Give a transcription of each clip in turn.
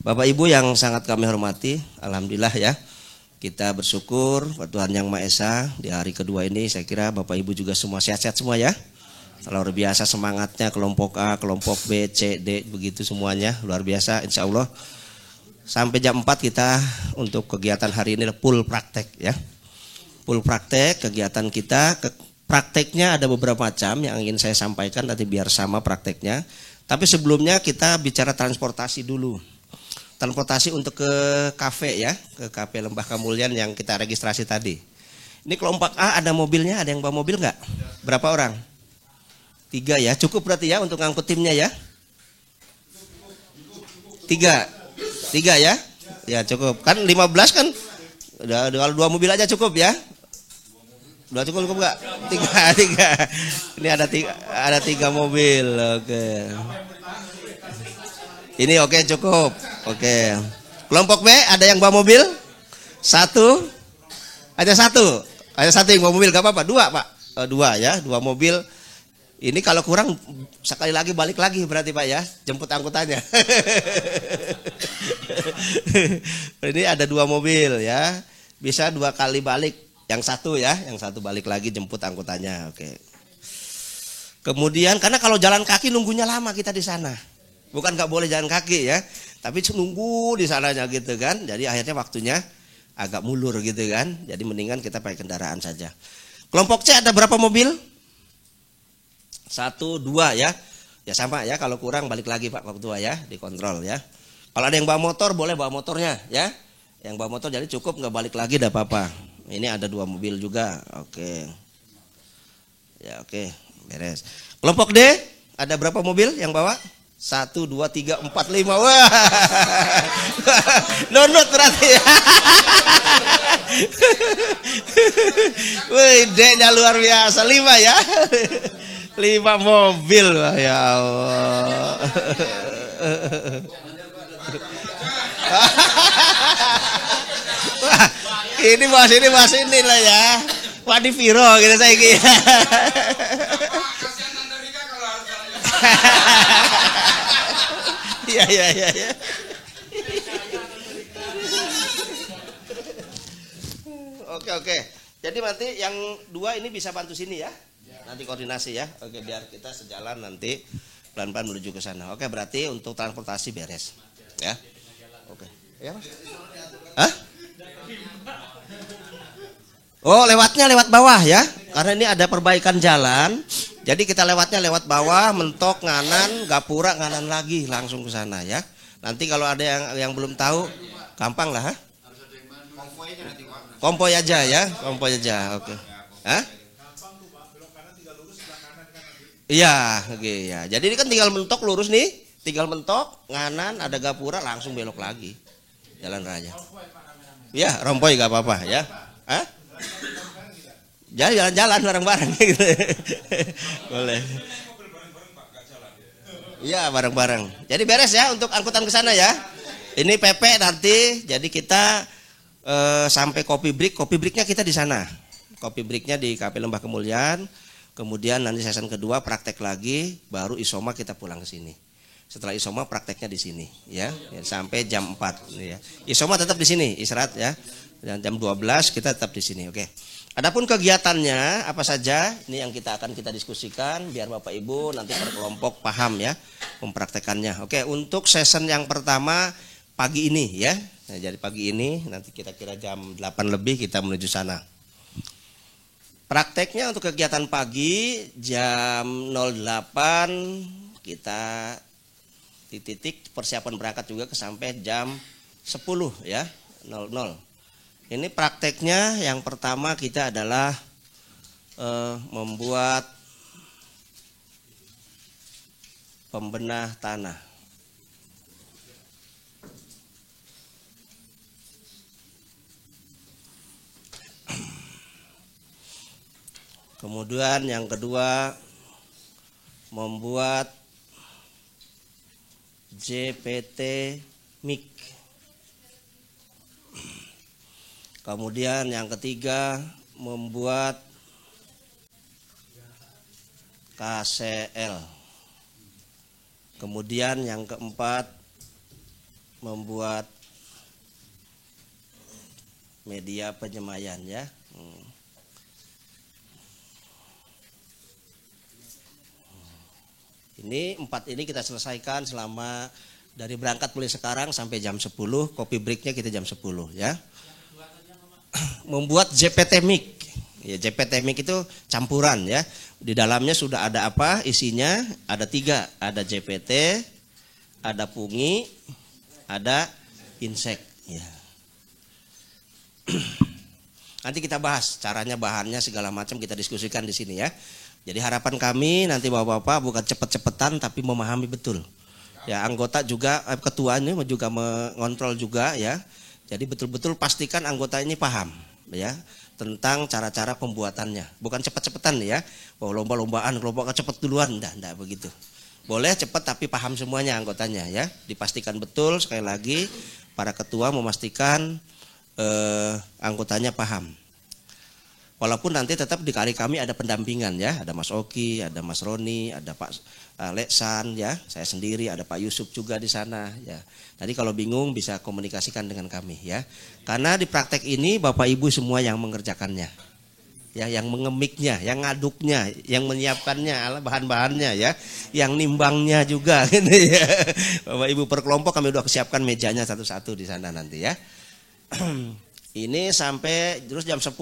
Bapak Ibu yang sangat kami hormati, alhamdulillah ya. Kita bersyukur pada Tuhan Yang Maha Esa di hari kedua ini. Saya kira Bapak Ibu juga semua sehat-sehat semua ya. Luar biasa semangatnya, kelompok A, kelompok B, C, D, begitu semuanya. Luar biasa insya Allah. Sampai jam 4 kita untuk kegiatan hari ini full praktek ya. Full praktek kegiatan kita. Prakteknya ada beberapa macam yang ingin saya sampaikan nanti biar sama prakteknya. Tapi sebelumnya kita bicara transportasi dulu. Transportasi untuk ke kafe ya, ke kafe Lembah Kamulyan yang kita registrasi tadi. Ini kelompok A ada mobilnya, ada yang bawa mobil nggak? Berapa orang? 3 ya, cukup berarti ya untuk ngangkut timnya ya? 3 ya? Ya cukup, kan 15 kan? Udah, kalau 2 mobil aja cukup ya? 2 cukup nggak? 3. Ini ada 3 mobil, oke. Ini oke cukup. Oke. Kelompok B ada yang bawa mobil? 1. Ada 1. Ada 1 yang bawa mobil, gak apa-apa. 2 Pak. 2 ya, 2 mobil. Ini kalau kurang sekali lagi balik lagi berarti Pak ya, jemput angkutannya. Ini ada 2 mobil ya. Bisa 2 kali balik. Yang 1 ya, yang 1 balik lagi jemput angkutannya. Oke. Kemudian karena kalau jalan kaki nunggunya lama kita di sana. Bukan nggak boleh jalan kaki ya, tapi nunggu di sananya gitu kan. Jadi akhirnya waktunya agak mulur gitu kan. Jadi mendingan kita pakai kendaraan saja. Kelompok C ada berapa mobil? 1, 2 ya. Ya sama ya, kalau kurang balik lagi Pak Ketua ya, dikontrol ya. Kalau ada yang bawa motor boleh bawa motornya ya. Yang bawa motor jadi cukup nggak balik lagi tidak apa-apa. Ini ada 2 mobil juga. Oke. Ya oke, beres. Kelompok D ada berapa mobil yang bawa? 1, 2, 3, 4, 5. Wah. Nunut berarti ya. Wih, D-nya luar biasa. 5 ya. 5 mobil. Wah, ya Allah. Wah, ini bahas ini lah ya. Wadi Viro gitu saya kira. Ya. Oke. Jadi nanti yang 2 ini bisa bantu sini ya. Nanti koordinasi ya. Oke, biar kita sejalan nanti pelan-pelan menuju ke sana. Oke, berarti untuk transportasi beres. Ya. Oke. Ya, Mas. Hah? Oh, lewatnya lewat bawah ya. Karena ini ada perbaikan jalan. Jadi kita lewatnya lewat bawah, mentok, nganan, gapura, nganan lagi langsung ke sana ya. Nanti kalau ada yang belum tahu, gampang lah. Konvoy aja ya, konvoy aja. Oke. Hah? Iya, oke ya. Jadi ini kan tinggal mentok lurus nih, tinggal mentok, nganan, ada gapura, langsung belok lagi. Jalan raya. Ya, rompoy gak apa-apa ya. Hah? Jalan-jalan bareng-bareng gitu. Boleh. Iya, bareng-bareng. Jadi beres ya untuk angkutan ke sana ya. Ini PP nanti, jadi kita sampai kopi breaknya kita di sana. Kopi breaknya di KP Lembah Kamulyan. Kemudian nanti season kedua praktek lagi, baru isoma kita pulang ke sini. Setelah isoma prakteknya di sini ya, sampai jam 4 ya. Isoma tetap di sini, istirahat ya. Dan jam 12 kita tetap di sini. Oke. Adapun kegiatannya apa saja, ini yang kita diskusikan biar Bapak Ibu nanti per kelompok paham ya mempraktekannya. Oke, untuk season yang pertama pagi ini ya. Nah, jadi pagi ini nanti kira-kira jam 8 lebih kita menuju sana. Prakteknya untuk kegiatan pagi jam 08 kita di titik persiapan berangkat juga sampai jam 10 ya, 00. Ini prakteknya yang pertama kita adalah membuat pembenah tanah. Kemudian yang kedua membuat JPT MIK. Kemudian yang ketiga membuat KCL. Kemudian yang keempat membuat media penyemayan ya. Ini 4 ini kita selesaikan selama dari berangkat mulai sekarang sampai jam 10, kopi breaknya kita jam 10 ya. Membuat JPT mic. Ya, JPT mic itu campuran ya. Di dalamnya sudah ada apa isinya? Ada 3, ada JPT, ada pungi, ada insek ya. Nanti kita bahas caranya, bahannya segala macam kita diskusikan di sini ya. Jadi harapan kami nanti Bapak-bapak bukan cepet-cepetan tapi memahami betul. Ya, anggota juga ketuanya juga mengontrol juga ya. Jadi betul-betul pastikan anggota ini paham ya tentang cara-cara pembuatannya. Bukan cepet-cepetan ya. Oh, lomba-lombaan, kelompok cepet duluan, enggak begitu. Boleh cepet tapi paham semuanya anggotanya ya. Dipastikan betul sekali lagi para ketua memastikan anggotanya paham. Walaupun nanti tetap di kali kami ada pendampingan ya, ada Mas Oki, ada Mas Roni, ada Pak Leksan ya, saya sendiri, ada Pak Yusuf juga di sana ya. Tadi kalau bingung bisa komunikasikan dengan kami ya. Karena di praktek ini Bapak Ibu semua yang mengerjakannya. Ya, yang mengemiknya, yang ngaduknya, yang menyiapkannya, bahan-bahannya ya, yang nimbangnya juga gitu ya. Bapak Ibu per kelompok kami udah siapkan mejanya satu-satu di sana nanti ya. Ini sampai terus jam 10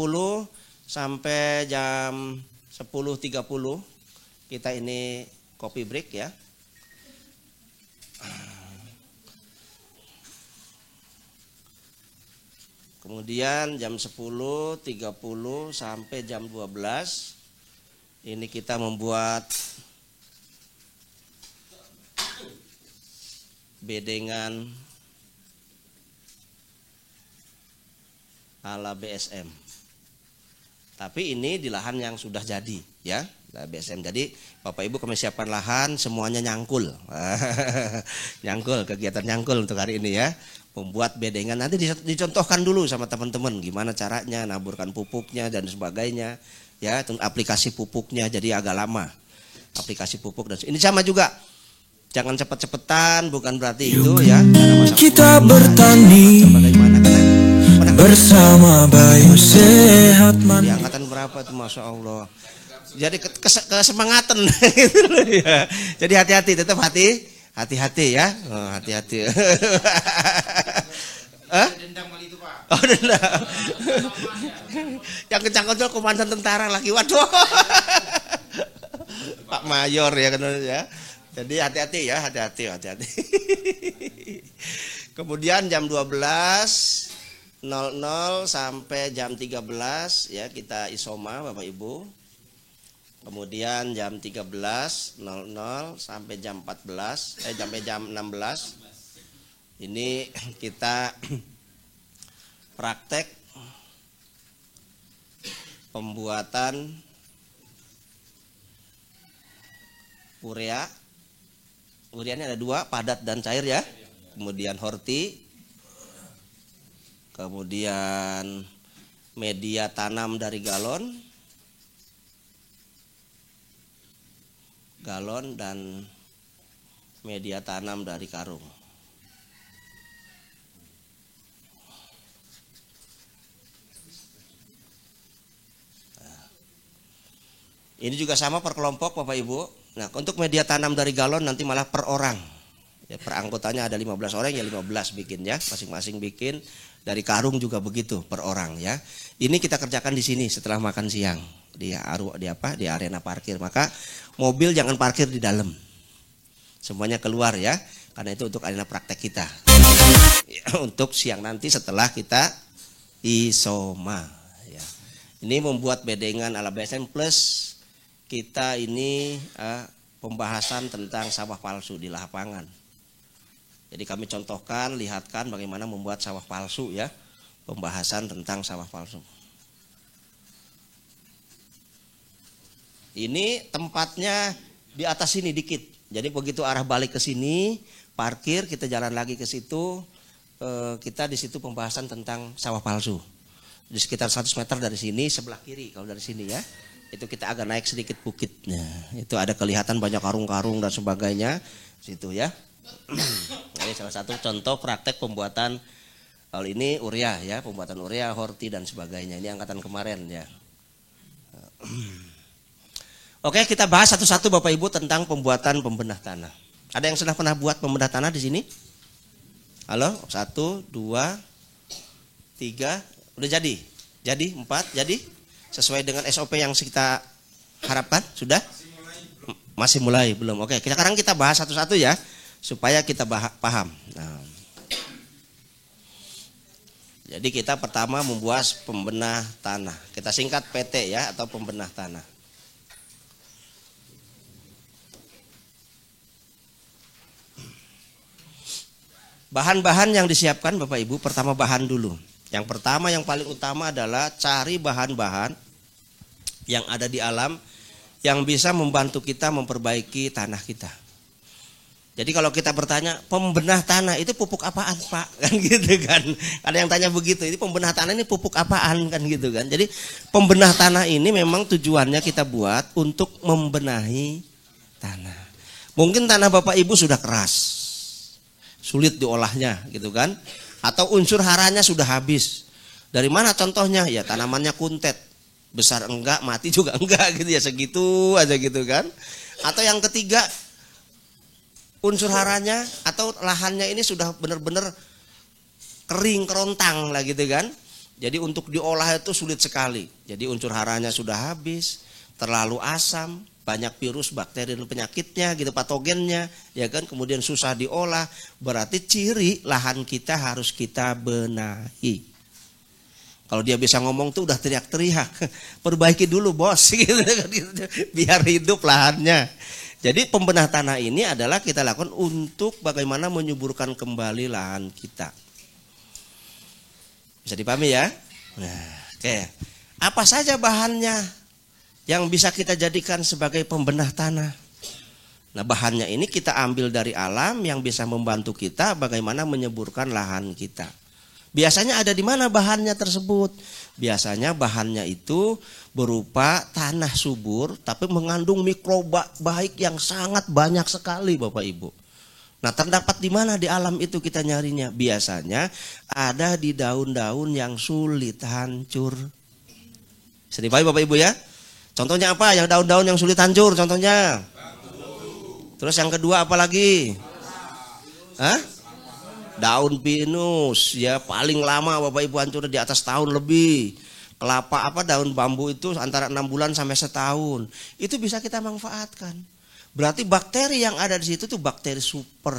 sampai jam 10.30 kita ini kopi break ya. Kemudian jam 10.30 sampai jam 12 ini kita membuat bedengan ala BSM. Tapi ini di lahan yang sudah jadi ya, BSM. Jadi Bapak Ibu kami siapkan lahan semuanya nyangkul. Nyangkul, kegiatan nyangkul untuk hari ini ya. Membuat bedengan nanti dicontohkan dulu sama teman-teman gimana caranya naburkan pupuknya dan sebagainya ya, aplikasi pupuknya jadi agak lama. Aplikasi pupuk dan ini sama juga. Jangan cepet-cepetan, bukan berarti itu ya. Kita bertani bersama Bayu Sehat di angkatan berapa tuh, Masya Allah. Jadi kesemangatan gitu ya. Jadi hati-hati, tetap hati-hati ya. Oh, hati-hati. Dendam kali itu, Pak. Oh, dendam. Yang kencang-kencang komandan tentara lagi. Waduh. Pak Mayor ya kan ya. Jadi hati-hati ya, hati-hati. Kemudian jam 12.00 sampai jam 13 ya kita isoma Bapak Ibu. Kemudian jam 13.00 sampai jam 14 sampai jam 16 ini kita praktek pembuatan urea. Ureanya ada 2, padat dan cair ya. Kemudian horti. Kemudian media tanam dari galon dan media tanam dari karung. Ini juga sama per kelompok Bapak Ibu. Nah, untuk media tanam dari galon nanti malah per orang. Ya, per anggotanya ada 15 orang ya 15 bikin ya, masing-masing bikin. Dari karung juga begitu per orang ya. Ini kita kerjakan di sini setelah makan siang di arena parkir. Maka mobil jangan parkir di dalam. Semuanya keluar ya. Karena itu untuk arena praktek kita. Ya, untuk siang nanti setelah kita isoma ya. Ini membuat bedengan ala BSM plus kita ini pembahasan tentang sawah palsu di lapangan. Jadi kami contohkan, lihatkan bagaimana membuat sawah palsu ya. Pembahasan tentang sawah palsu. Ini tempatnya di atas sini dikit. Jadi begitu arah balik ke sini, parkir, kita jalan lagi ke situ. Kita di situ pembahasan tentang sawah palsu. Di sekitar 100 meter dari sini, sebelah kiri kalau dari sini ya. Itu kita agak naik sedikit bukitnya. Itu ada kelihatan banyak karung-karung dan sebagainya. Situ ya. Ini salah satu contoh praktek pembuatan kalau ini urea ya, pembuatan urea, horti dan sebagainya. Ini angkatan kemarin ya. Oke, kita bahas satu-satu Bapak Ibu tentang pembuatan pembenah tanah. Ada yang sudah pernah buat pembenah tanah di sini? Halo, 1, 2, 3, udah jadi? Jadi 4, jadi? Sesuai dengan SOP yang kita harapkan? Sudah? Masih mulai, belum. Oke, sekarang kita bahas satu-satu ya, supaya kita paham. Nah, jadi kita pertama membuat pembenah tanah. Kita singkat PT ya, atau pembenah tanah. Bahan-bahan yang disiapkan Bapak Ibu, pertama bahan dulu. Yang pertama yang paling utama adalah cari bahan-bahan yang ada di alam yang bisa membantu kita memperbaiki tanah kita. Jadi kalau kita bertanya, pembenah tanah itu pupuk apaan Pak? Kan gitu kan. Ada yang tanya begitu, ini pembenah tanah ini pupuk apaan? Kan gitu kan. Jadi pembenah tanah ini memang tujuannya kita buat untuk membenahi tanah. Mungkin tanah Bapak Ibu sudah keras, sulit diolahnya gitu kan. Atau unsur haranya sudah habis. Dari mana contohnya? Ya tanamannya kuntet. Besar enggak, mati juga enggak gitu ya, segitu aja gitu kan. Atau yang ketiga, unsur haranya atau lahannya ini sudah benar-benar kering, kerontang lah gitu kan. Jadi untuk diolah itu sulit sekali. Jadi unsur haranya sudah habis, terlalu asam, banyak virus, bakteri dan penyakitnya gitu, patogennya ya kan, kemudian susah diolah. Berarti ciri lahan kita harus kita benahi. Kalau dia bisa ngomong tuh udah teriak-teriak, perbaiki dulu bos gitu, biar hidup lahannya. Jadi pembenah tanah ini adalah kita lakukan untuk bagaimana menyuburkan kembali lahan kita. Bisa dipahami ya? Nah, oke. Apa saja bahannya yang bisa kita jadikan sebagai pembenah tanah? Nah, bahannya ini kita ambil dari alam yang bisa membantu kita bagaimana menyuburkan lahan kita. Biasanya ada di mana bahannya tersebut? Biasanya bahannya itu berupa tanah subur tapi mengandung mikroba baik yang sangat banyak sekali Bapak Ibu. Nah, terdapat di mana di alam itu kita nyarinya? Biasanya ada di daun-daun yang sulit hancur. Bisa dipahami Bapak Ibu ya? Contohnya apa? Yang daun-daun yang sulit hancur contohnya. Terus yang kedua apa lagi? Hah? Daun pinus ya, paling lama Bapak Ibu hancur di atas tahun lebih. Kelapa daun bambu itu antara 6 bulan sampai setahun. Itu bisa kita manfaatkan. Berarti bakteri yang ada di situ tuh bakteri super,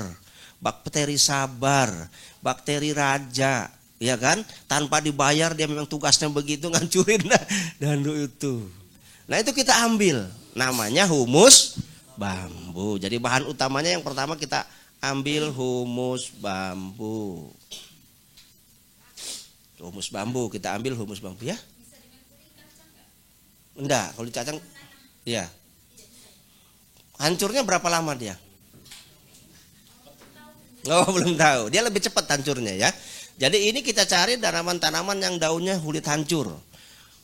bakteri sabar, bakteri raja, ya kan? Tanpa dibayar dia memang tugasnya begitu, ngancurin dandu itu. Nah, itu kita ambil, namanya humus bambu. Jadi bahan utamanya yang pertama kita ambil humus bambu. Humus bambu, kita ambil humus bambu ya. Enggak, kalau dicacang ya. Hancurnya berapa lama dia? Oh, belum tahu. Dia lebih cepat hancurnya ya. Jadi ini kita cari tanaman-tanaman yang daunnya sulit hancur.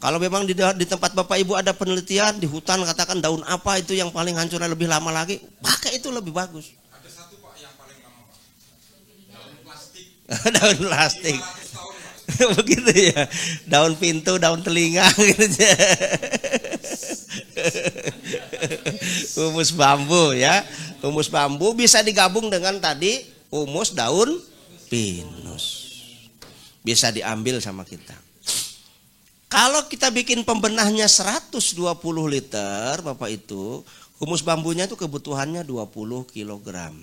Kalau memang di tempat Bapak Ibu ada penelitian di hutan, katakan daun apa itu yang paling hancurnya lebih lama lagi, pakai itu lebih bagus. Ada satu Pak yang paling lama Pak. Daun plastik. Daun plastik. Begitu ya. Daun pintu, daun telinga gitu ya. Humus bambu ya. Humus bambu bisa digabung dengan tadi humus daun pinus. Bisa diambil sama kita. Kalau kita bikin pembenahnya 120 liter Bapak itu, humus bambunya itu kebutuhannya 20 kilogram.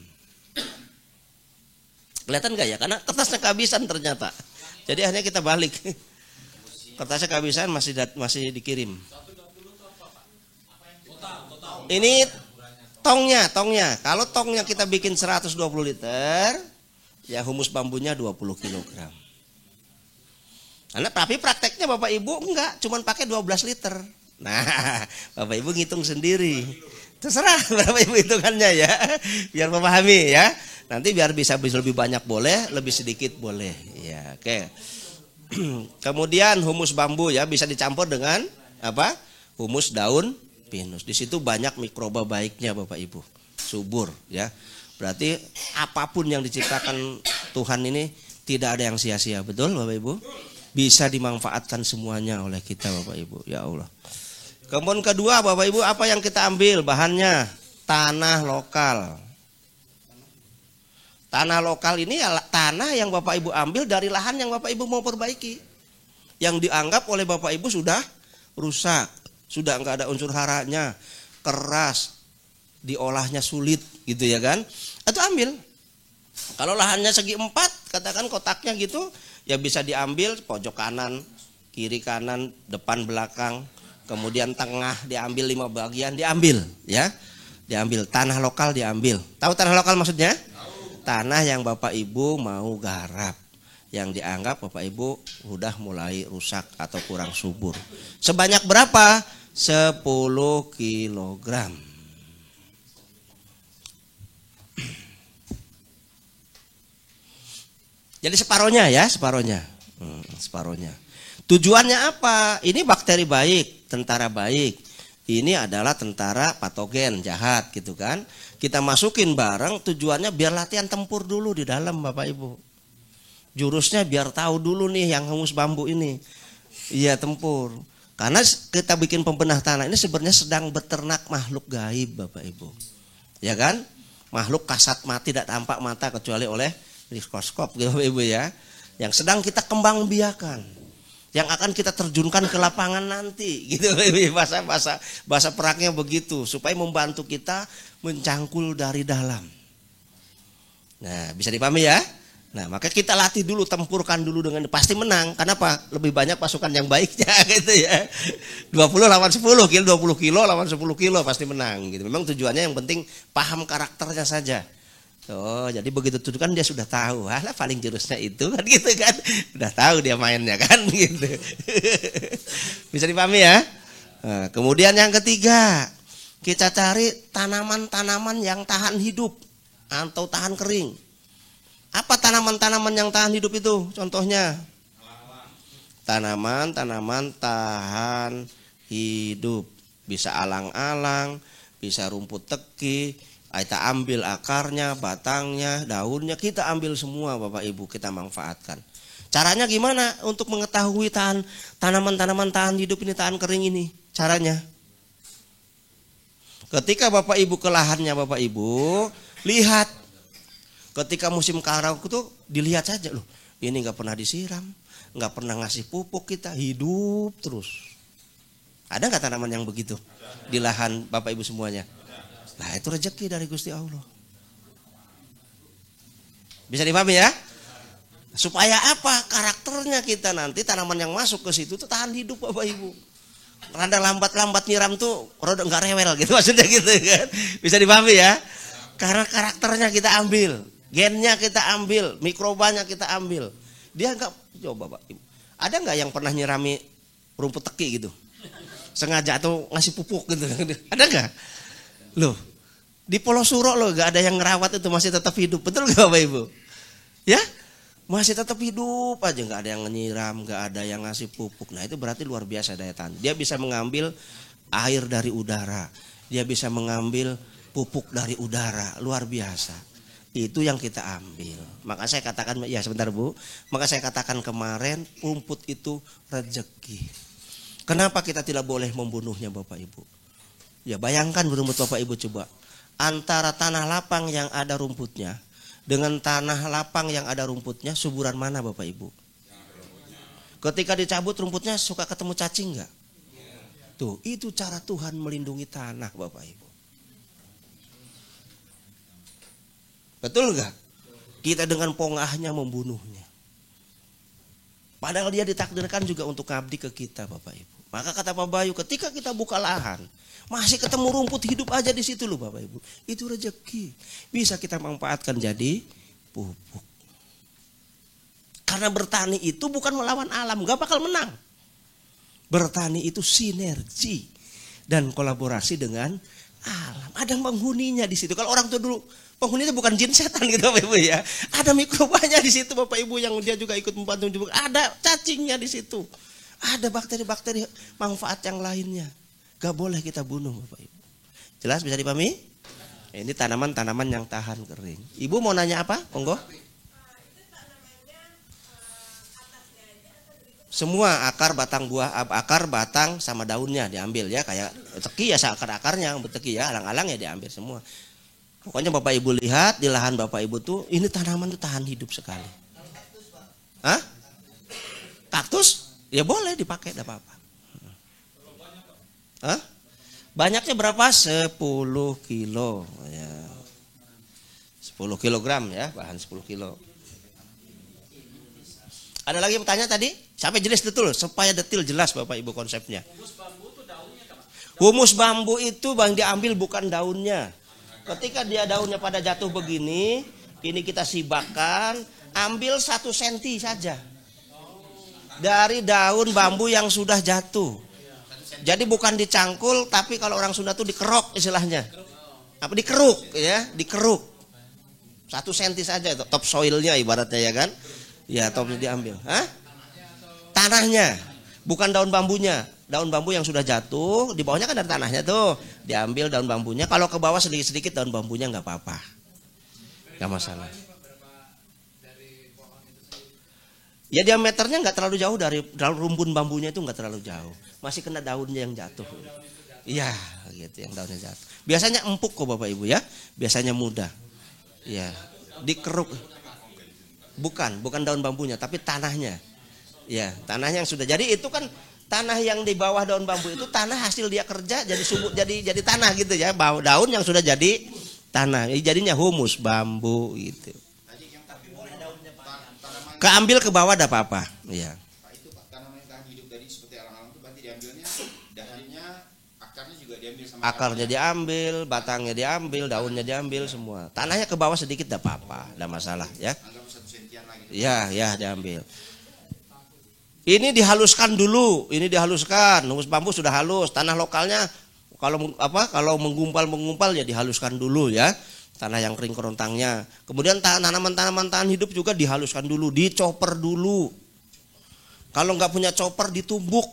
Kelihatan gak ya? Karena kertasnya kehabisan ternyata. Jadi akhirnya kita balik. Kertasnya kehabisan masih dikirim. Ini tongnya. Kalau tongnya kita bikin 120 liter, ya humus bambunya 20 kilogram. Karena tapi prakteknya Bapak Ibu enggak, cuman pakai 12 liter. Nah, Bapak Ibu ngitung sendiri. Terserah Bapak Ibu hitungannya ya, biar memahami ya. Nanti biar bisa lebih banyak boleh, lebih sedikit boleh. Ya, oke. Kemudian humus bambu ya bisa dicampur dengan apa? Humus daun pinus. Di situ banyak mikroba baiknya Bapak Ibu. Subur ya. Berarti apapun yang diciptakan Tuhan ini tidak ada yang sia-sia, betul Bapak Ibu? Bisa dimanfaatkan semuanya oleh kita Bapak Ibu, ya Allah. Kemudian kedua Bapak Ibu, apa yang kita ambil bahannya? Tanah lokal. Tanah lokal ini ya tanah yang Bapak Ibu ambil dari lahan yang Bapak Ibu mau perbaiki. Yang dianggap oleh Bapak Ibu sudah rusak, sudah enggak ada unsur haranya, keras, diolahnya sulit gitu ya kan. Itu ambil. Kalau lahannya segi 4, katakan kotaknya gitu, ya bisa diambil pojok kanan, kiri kanan, depan belakang, kemudian tengah diambil 5 bagian, diambil ya. Diambil tanah lokal diambil. Tahu tanah lokal maksudnya? Tanah yang Bapak Ibu mau garap, yang dianggap Bapak Ibu udah mulai rusak atau kurang subur. Sebanyak berapa? 10 kilogram. Jadi separohnya ya, separohnya. Separohnya. Tujuannya apa? Ini bakteri baik, tentara baik. Ini adalah tentara patogen jahat gitu kan. Kita masukin bareng, tujuannya biar latihan tempur dulu di dalam Bapak Ibu. Jurusnya biar tahu dulu nih yang hangus bambu ini. Iya tempur. Karena kita bikin pembenah tanah ini sebenarnya sedang beternak makhluk gaib Bapak Ibu. Ya kan? Makhluk kasat mati tidak tampak mata kecuali oleh mikroskop gitu Bapak Ibu ya. Yang sedang kita kembang biakan. Yang akan kita terjunkan ke lapangan nanti gitu bahasa perangnya begitu supaya membantu kita mencangkul dari dalam. Nah, bisa dipahami ya? Nah, maka kita latih dulu, tempurkan dulu dengan pasti menang. Kenapa? Lebih banyak pasukan yang baiknya gitu ya. 20 lawan 10 kilo, 20 kilo lawan 10 kilo pasti menang gitu. Memang tujuannya yang penting paham karakternya saja. Oh, jadi begitu itu kan dia sudah tahu, lah paling jurusnya itu kan gitu kan. Udah tahu dia mainnya kan gitu. Bisa dipahami ya? Nah, kemudian yang ketiga, kita cari tanaman-tanaman yang tahan hidup atau tahan kering. Apa tanaman-tanaman yang tahan hidup itu? Contohnya tanaman-tanaman tahan hidup. Bisa alang-alang, bisa rumput teki. Kita ambil akarnya, batangnya, daunnya, kita ambil semua Bapak Ibu, kita manfaatkan. Caranya gimana untuk mengetahui tanaman-tanaman tahan hidup ini, tahan kering ini? Caranya, ketika Bapak Ibu ke lahannya Bapak Ibu, lihat. Ketika musim kemarau itu dilihat saja loh, ini nggak pernah disiram, nggak pernah ngasih pupuk, kita hidup terus. Ada nggak tanaman yang begitu di lahan Bapak Ibu semuanya? Nah itu rezeki dari Gusti Allah. Bisa dipahami ya? Supaya apa? Karakternya kita nanti tanaman yang masuk ke situ tuh tahan hidup Bapak Ibu. Rada lambat-lambat nyiram tuh rada enggak rewel gitu maksudnya gitu kan. Bisa dipahami ya? Karena karakternya kita ambil, gennya kita ambil, mikrobanya kita ambil. Dia enggak coba Bapak Ibu. Ada enggak yang pernah nyirami rumput teki gitu? Sengaja atau ngasih pupuk gitu. Ada enggak? Loh, di Pulau Suro loh gak ada yang ngerawat itu masih tetap hidup. Betul gak Bapak Ibu? Ya, masih tetap hidup aja, gak ada yang nyiram, gak ada yang ngasih pupuk. Nah itu berarti luar biasa daya tahan. Dia bisa mengambil air dari udara, dia bisa mengambil pupuk dari udara, luar biasa. Itu yang kita ambil. Maka saya katakan, ya sebentar Bu, maka saya katakan kemarin rumput itu rezeki. Kenapa kita tidak boleh membunuhnya Bapak Ibu? Ya bayangkan rumput Bapak Ibu coba. Antara tanah lapang yang ada rumputnya dengan tanah lapang yang ada rumputnya, suburan mana Bapak Ibu? Ketika dicabut rumputnya suka ketemu cacing enggak? Tuh, itu cara Tuhan melindungi tanah Bapak Ibu. Betul enggak? Kita dengan pongahnya membunuhnya. Padahal dia ditakdirkan juga untuk ngabdi ke kita Bapak Ibu. Maka kata Pak Bayu, ketika kita buka lahan, masih ketemu rumput hidup aja di situ loh Bapak Ibu. Itu rezeki. Bisa kita manfaatkan jadi pupuk. Karena bertani itu bukan melawan alam, gak bakal menang. Bertani itu sinergi dan kolaborasi dengan alam. Ada penghuninya di situ. Kalau orang tua dulu, penghuni itu bukan jin setan gitu Bapak Ibu ya. Ada mikrobanya di situ Bapak Ibu yang dia juga ikut membantu juga. Ada cacingnya di situ. Ada bakteri-bakteri manfaat yang lainnya. Gak boleh kita bunuh Bapak Ibu. Jelas bisa dipahami? Ini tanaman-tanaman yang tahan kering. Ibu mau nanya apa? Monggo. Semua akar, batang buah, akar, batang sama daunnya diambil ya, kayak teki ya akar-akarnya, teki ya, alang-alang ya diambil semua. Pokoknya Bapak Ibu lihat di lahan Bapak Ibu tuh ini tanaman tuh tahan hidup sekali. Hah? Kaktus? Ya boleh dipakai, enggak apa-apa. Hah? Banyaknya berapa? 10 kilo ya. 10 kilogram ya, bahan 10 kilo. Ada lagi bertanya tadi? Sampai jelas betul, supaya detil jelas Bapak Ibu konsepnya. Humus bambu itu bang diambil bukan daunnya. Ketika dia daunnya pada jatuh begini, ini kita sibakkan, ambil 1 senti saja dari daun bambu yang sudah jatuh. Jadi bukan dicangkul, tapi kalau orang Sunda tuh dikerok istilahnya. Apa dikeruk ya, dikeruk. 1 senti saja itu top soilnya ibaratnya ya kan. Ya topnya diambil. Hah? Tanahnya, bukan daun bambunya. Daun bambu yang sudah jatuh, di bawahnya kan ada tanahnya tuh. Diambil daun bambunya. Kalau ke bawah sedikit-sedikit daun bambunya nggak apa-apa, nggak masalah. Ya diameternya nggak terlalu jauh dari rumpun bambunya itu nggak terlalu jauh. Masih kena daunnya yang jatuh. Iya, gitu yang daunnya jatuh. Biasanya empuk kok Bapak Ibu ya. Biasanya mudah. Ya, dikeruk. Bukan daun bambunya, tapi tanahnya. Ya, tanahnya yang sudah. Jadi itu kan tanah yang di bawah daun bambu itu tanah hasil dia kerja jadi subur, jadi tanah gitu ya. Daun yang sudah jadi tanah. Jadinya humus bambu gitu. Keambil ke bawah ada apa-apa. Iya. Pak, itu Pak, tanaman yang tahan hidup tadi seperti alang-alang itu berarti diambilnya dahannya, akarnya juga diambil sama Akarnya diambil, batangnya diambil, daunnya diambil semua. Tanahnya ke bawah sedikit enggak apa-apa, enggak masalah ya. anggap 1 sentian lah gitu. Ya diambil. Ini dihaluskan dulu, ini dihaluskan. Humus bambu sudah halus, tanah lokalnya kalau menggumpal ya dihaluskan dulu ya. Tanah yang kering kerontangnya. Kemudian tanaman-tanaman tahan hidup juga dihaluskan dulu, dicoper dulu. Kalau nggak punya chopper ditumbuk,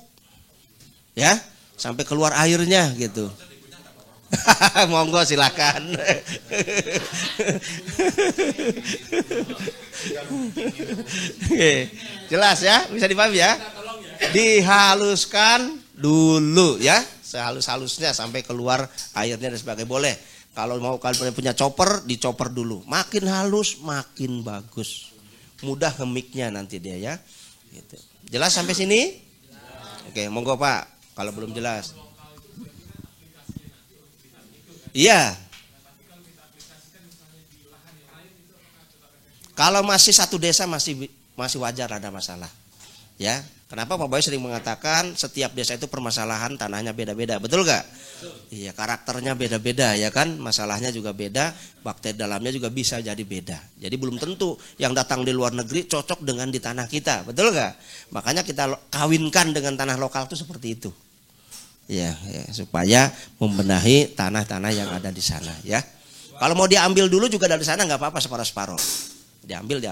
ya sampai keluar airnya gitu. Monggo silakan. Jelas ya, bisa dipahami ya. Dihaluskan dulu ya, sehalus-halusnya sampai keluar airnya dan sebagainya boleh. Kalau mau kalian punya chopper, dicoper dulu. Makin halus, makin bagus. Mudah ngemiknya nanti dia ya. Gitu. Jelas sampai sini? Oke, monggo Pak. Kalau belum jelas. Iya. Kalau masih satu desa masih wajar, ada masalah. Ya. Kenapa Pak Boy sering mengatakan setiap desa itu permasalahan tanahnya beda-beda, betul gak? Iya, karakternya beda-beda ya kan, masalahnya juga beda, bakteri dalamnya juga bisa jadi beda. Jadi belum tentu yang datang di luar negeri cocok dengan di tanah kita, betul gak? Makanya kita kawinkan dengan tanah lokal itu seperti itu. Ya, supaya membenahi tanah-tanah yang ada di sana ya. Kalau mau diambil dulu juga dari sana nggak apa-apa, separuh-separuh. Diambil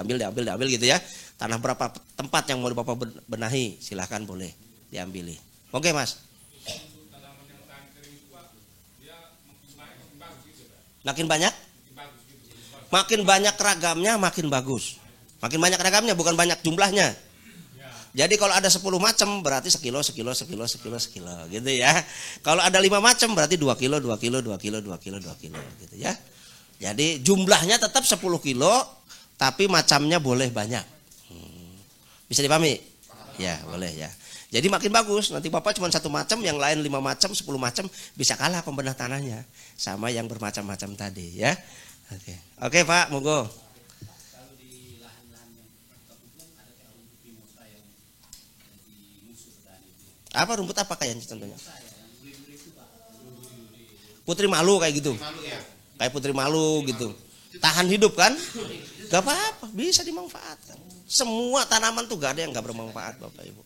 gitu ya. Tanah berapa tempat yang mau Bapak benahi, silahkan boleh diambil. Oke Mas. Makin banyak? Makin banyak ragamnya makin bagus. Makin banyak ragamnya bukan banyak jumlahnya. Jadi kalau ada 10 macam berarti sekilo gitu ya. Kalau ada 5 macam berarti 2 kilo gitu ya. Jadi jumlahnya tetap 10 kilo tapi macamnya boleh banyak. Bisa dipahami? Ya, boleh ya. Jadi makin bagus. Nanti Bapak cuma 1 macam, yang lain 5 macam, 10 macam, bisa kalah pembenah tanahnya sama yang bermacam-macam tadi ya. Oke Pak, monggo. Apa rumput apa kayaknya contohnya? Putri malu kayak gitu. Kayak putri malu gitu. Tahan hidup kan? Gak apa-apa, bisa dimanfaatkan. Semua tanaman tuh gak ada yang gak bermanfaat Bapak Ibu.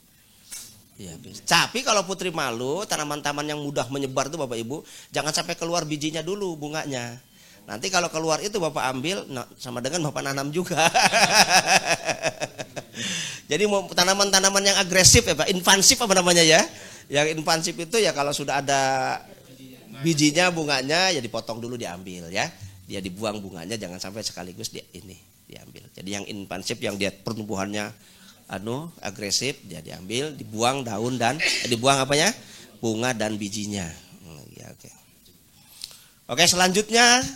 Ya, bisa. Tapi kalau putri malu, tanaman-tanaman yang mudah menyebar tuh Bapak Ibu, jangan sampai keluar bijinya dulu, bunganya. Nanti kalau keluar itu Bapak ambil, sama dengan Bapak nanam juga. Jadi mau tanaman-tanaman yang agresif ya Pak, invansif apa namanya ya? Yang invansif itu ya kalau sudah ada bijinya, bunganya ya dipotong dulu diambil ya. Dia dibuang bunganya, jangan sampai sekaligus dia ini diambil. Jadi yang invasif yang dia pertumbuhannya agresif dia diambil, dibuang daun dan dibuang apanya? Bunga dan bijinya. Ya, oke. Oke, selanjutnya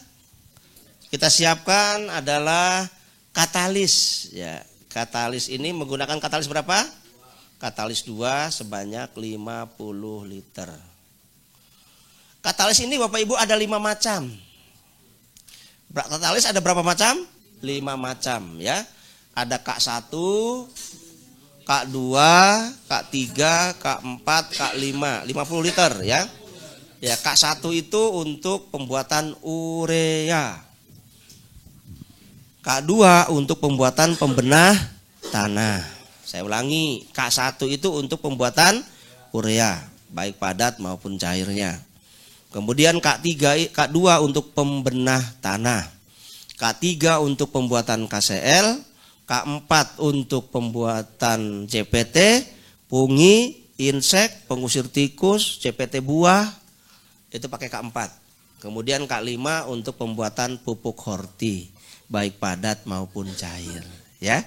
kita siapkan adalah katalis ya. Katalis ini menggunakan katalis berapa? Katalis 2 sebanyak 50 liter. Katalis ini Bapak Ibu ada 5 macam. Katalis ada berapa macam? 5 macam ya. Ada K1, K2, K3, K4, K5, 50 liter ya. Ya, K1 itu untuk pembuatan urea. K2 untuk pembuatan pembenah tanah. Saya ulangi, K1 itu untuk pembuatan urea, baik padat maupun cairnya. Kemudian K2 untuk pembenah tanah. K3 untuk pembuatan KCl, K4 untuk pembuatan CPT, pungi, insek, pengusir tikus, CPT buah, itu pakai K4. Kemudian K5 untuk pembuatan pupuk horti, baik padat maupun cair, ya.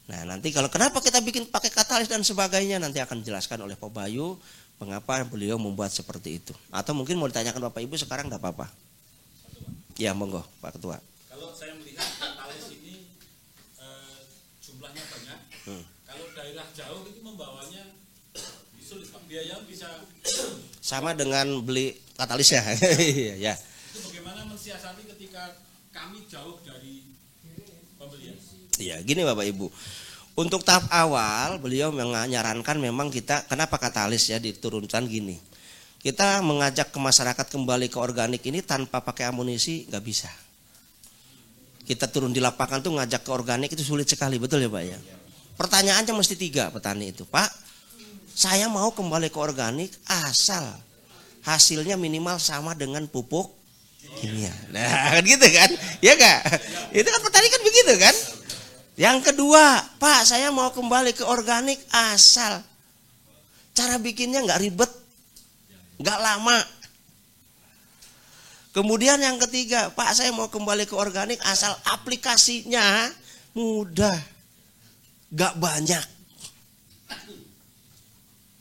Nah, nanti kalau kenapa kita bikin pakai katalis dan sebagainya nanti akan dijelaskan oleh Pak Bayu mengapa beliau membuat seperti itu. Atau mungkin mau ditanyakan Bapak Ibu sekarang enggak apa-apa. Ya, monggo Pak Ketua. Kalau saya melihat katalis ini jumlahnya banyak. Kalau daerah jauh itu membawanya sulit, biaya bisa sama dengan beli katalis ya. Ya. Itu bagaimana mensiasati ketika kami jauh dari pembelian? Iya, gini Bapak Ibu. Untuk tahap awal beliau menyarankan memang kita kenapa katalis ya diturunkan gini. Kita mengajak ke masyarakat kembali ke organik ini tanpa pakai amunisi nggak bisa. Kita turun di lapangan tuh ngajak ke organik itu sulit sekali, betul ya Pak ya. Pertanyaannya mesti 3 petani itu, Pak. Saya mau kembali ke organik asal hasilnya minimal sama dengan pupuk kimia. Nah, kan gitu kan? Ya enggak? Itu kan petani kan begitu kan? Yang kedua, Pak, saya mau kembali ke organik asal cara bikinnya nggak ribet, nggak lama. Kemudian yang ketiga, Pak, saya mau kembali ke organik asal aplikasinya mudah, nggak banyak.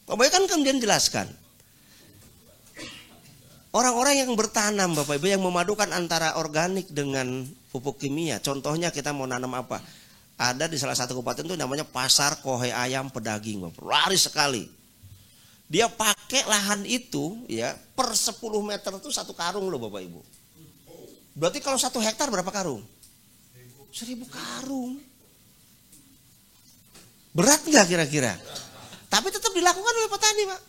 Bapak Ibu kan kemudian jelaskan. Orang-orang yang bertanam, Bapak Ibu, yang memadukan antara organik dengan pupuk kimia. Contohnya kita mau nanam apa? Ada di salah satu kabupaten itu namanya Pasar Kohe Ayam Pedaging, laris sekali. Dia pakai lahan itu ya per 10 meter itu 1 karung loh Bapak Ibu. Berarti kalau 1 hektar berapa karung? 1000 karung. Berat nggak kira-kira? Tapi tetap dilakukan oleh petani Pak.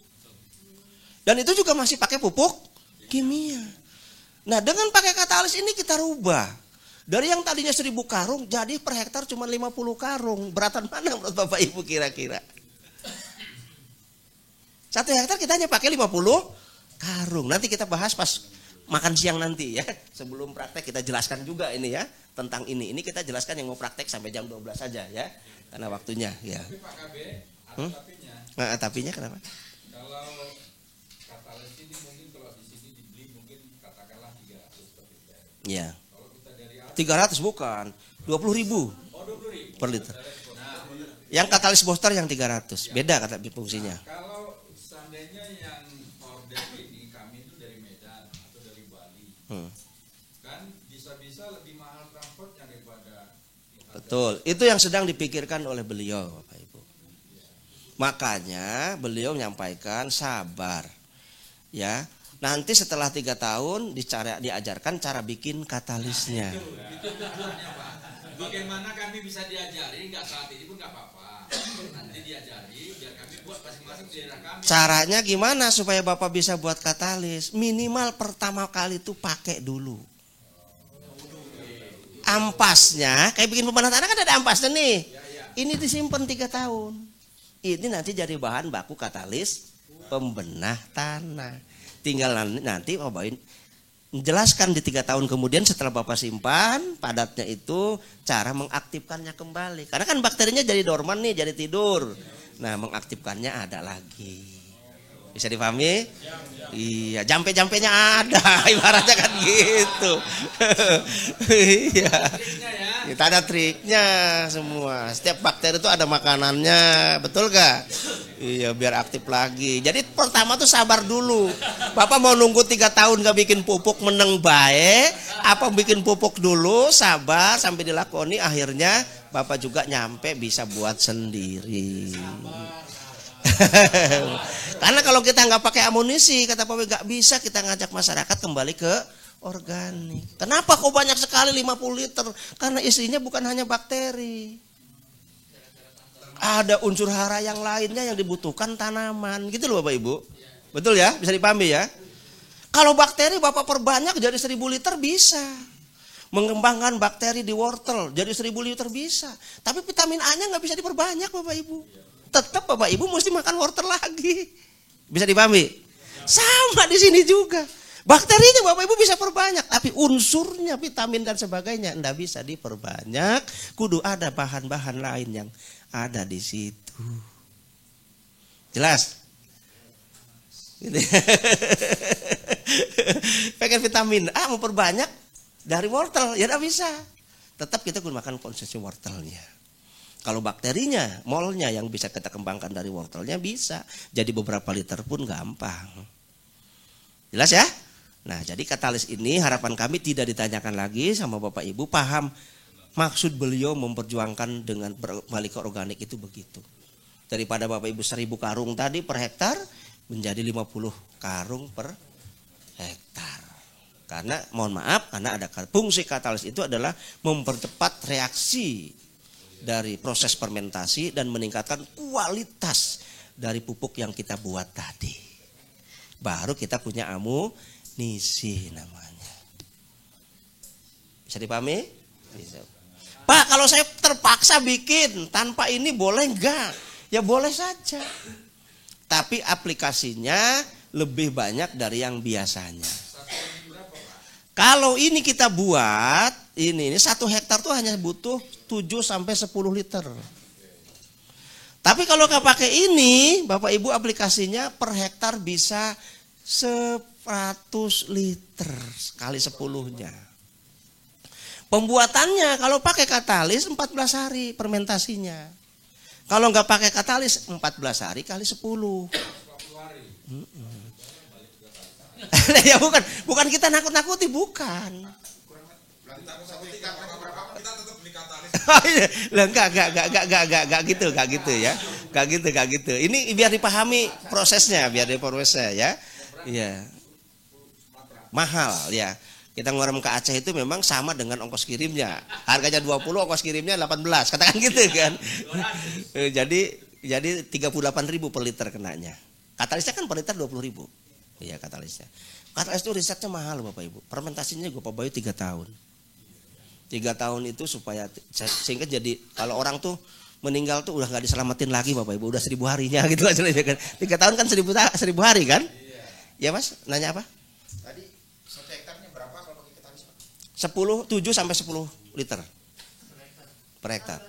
Dan itu juga masih pakai pupuk kimia. Nah dengan pakai katalis ini kita rubah. Dari yang tadinya 1000 karung jadi per hektar cuma 50 karung. Beratan mana menurut Bapak Ibu kira-kira? 1 hektar kita hanya pakai 50 karung. Nanti kita bahas pas makan siang nanti ya. Sebelum praktek kita jelaskan juga ini ya. Tentang ini. Ini kita jelaskan yang mau praktek sampai jam 12 saja ya. Karena waktunya ya. Tapi Pak KB ada tapinya. Nah, tapinya kenapa? Kalau katalis ini mungkin kalau di sini dibeli mungkin katakanlah 300 per liter. Iya. 300 300 bukan, 20.000 per liter. Nah, Yang katalis booster yang 300, beda kata fungsinya. kalau seandainya yang order ini kami itu dari Medan atau dari Bali, kan bisa-bisa lebih mahal transportnya daripada. Betul, itu yang sedang dipikirkan oleh beliau, Bapak Ibu. Makanya beliau menyampaikan sabar, ya. Nanti setelah 3 tahun diajarkan cara bikin katalisnya. Itu tujuannya Pak. Bagaimana kami bisa diajari, nggak saat ini pun nggak apa-apa. Nanti diajari biar kami buat masing-masing di daerah kami. Caranya gimana supaya Bapak bisa buat katalis? Minimal pertama kali itu pakai dulu. Ampasnya, kayak bikin pembenah tanah kan ada ampasnya nih. Ini disimpan 3 tahun. Ini nanti jadi bahan baku katalis pembenah tanah. Tinggal nanti Bapak menjelaskan di 3 tahun kemudian setelah Bapak simpan padatnya itu cara mengaktifkannya kembali. Karena kan bakterinya jadi dorman nih, jadi tidur. Nah mengaktifkannya ada lagi. Bisa dipahami? Iya, jampe-jampenya ada, ibaratnya kan gitu. Iya. Kita ada triknya semua. Setiap bakteri itu ada makanannya, betul gak? Iya, biar aktif lagi. Jadi pertama tuh sabar dulu. Bapak mau nunggu 3 tahun gak bikin pupuk meneng baik, apa bikin pupuk dulu, sabar sampai dilakoni, akhirnya Bapak juga nyampe bisa buat sendiri. Karena kalau kita nggak pakai amunisi, kata Pak, nggak bisa kita ngajak masyarakat kembali ke organik. Kenapa kok banyak sekali 50 liter? Karena isinya bukan hanya bakteri, ada unsur hara yang lainnya yang dibutuhkan tanaman, gitu loh Bapak Ibu. Betul ya, bisa dipahami ya. Kalau bakteri Bapak perbanyak jadi 1000 liter bisa. Mengembangkan bakteri di wortel jadi 1000 liter bisa. Tapi vitamin A-nya nggak bisa diperbanyak Bapak Ibu. Tetap Bapak Ibu mesti makan wortel lagi. Bisa dipahami? Sama di sini juga. Bakterinya Bapak Ibu bisa perbanyak, tapi unsurnya vitamin dan sebagainya enggak bisa diperbanyak. Kudu ada bahan-bahan lain yang ada di situ. Jelas? Pengen vitamin A mau perbanyak dari wortel, ya enggak bisa. Tetap kita gunakan konsumsi wortelnya. Kalau bakterinya, molnya yang bisa kita kembangkan dari wortelnya bisa. Jadi beberapa liter pun gampang. Jelas ya? Nah, jadi katalis ini harapan kami tidak ditanyakan lagi sama Bapak Ibu. Paham maksud beliau memperjuangkan dengan balik ke organik itu begitu. Daripada Bapak Ibu 1000 karung tadi per hektar menjadi 50 karung per hektar. Karena mohon maaf, karena ada fungsi katalis itu adalah mempercepat reaksi dari proses fermentasi dan meningkatkan kualitas dari pupuk yang kita buat tadi. Baru kita punya amunisi namanya. Bisa dipahami? Bisa. Pak, kalau saya terpaksa bikin tanpa ini boleh enggak? Ya boleh saja. Tapi aplikasinya lebih banyak dari yang biasanya. Kalau ini kita buat, ini 1 hektar tuh hanya butuh 7 sampai 10 liter. Tapi kalau nggak pakai ini, Bapak Ibu aplikasinya per hektar bisa 100 liter kali 10-nya. Pembuatannya kalau pakai katalis 14 hari fermentasinya. Kalau nggak pakai katalis 14 hari kali 10. Ya bukan kita nakut-nakuti, bukan. Enggak gitu ya. Enggak gitu. Ini biar dipahami prosesnya, ya. Iya. Mahal ya. Kita ngirim ke Aceh itu memang sama dengan ongkos kirimnya. Harganya 20, ongkos kirimnya 18. Katakan gitu kan. Jadi 38.000 per liter kenanya. Katalisnya kan per liter 20.000. Iya katalisnya. Katalis itu risetnya mahal Bapak Ibu. Fermentasinya gue Pak Bayu 3 tahun. 3 tahun itu supaya sehingga jadi kalau orang tuh meninggal tuh udah nggak diselamatin lagi Bapak Ibu, udah 1000 harinya gitu aja kan. 3 tahun kan 1000 hari kan? Iya Mas, nanya apa? Tadi 1 hektarnya berapa kalau pakai katalis Pak? 7 sampai 10 liter per hektar.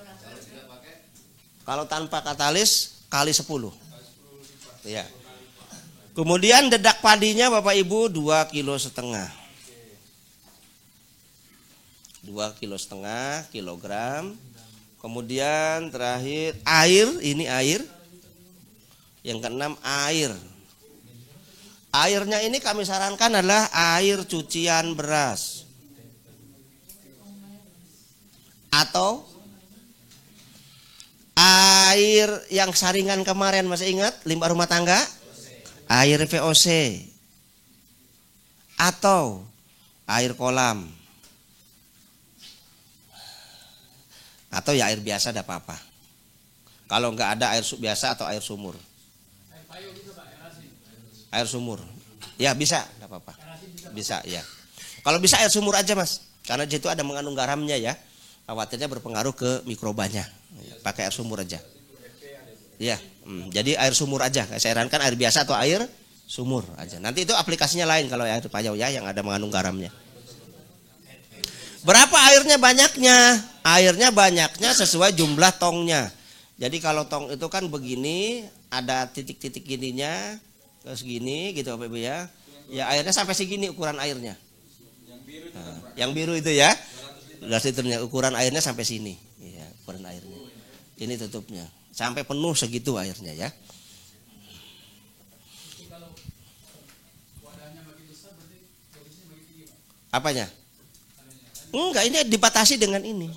Kalau tanpa katalis kali 10. Iya. Kemudian dedak padinya Bapak Ibu 2,5 kilo. 2,5 kilogram. Kemudian terakhir air, ini air. Yang keenam air. Airnya ini kami sarankan adalah air cucian beras. Atau air yang saringan kemarin masih ingat? Limbah rumah tangga? Air VOC. Atau air kolam. Atau ya air biasa tidak apa-apa. Kalau nggak ada air biasa atau air sumur. Air sumur. Ya bisa, tidak apa-apa. Bisa ya. Kalau bisa air sumur aja Mas. Karena di situ ada mengandung garamnya ya. Khawatirnya berpengaruh ke mikrobanya. Pakai air sumur aja. Ya, jadi air sumur aja. Saya sarankan air biasa atau air sumur aja. Nanti itu aplikasinya lain kalau air payau ya yang ada mengandung garamnya. Berapa airnya banyaknya? Airnya banyaknya sesuai jumlah tongnya. Jadi kalau tong itu kan begini, ada titik-titik ininya, ke segini gitu Bapak Ibu ya. Ya airnya sampai segini ukuran airnya. Yang biru itu ya. 12 liternya ukuran airnya sampai sini. Ya, ukuran airnya. Ini tutupnya. Sampai penuh segitu airnya ya. Apanya? Enggak, ini dibatasi dengan ini.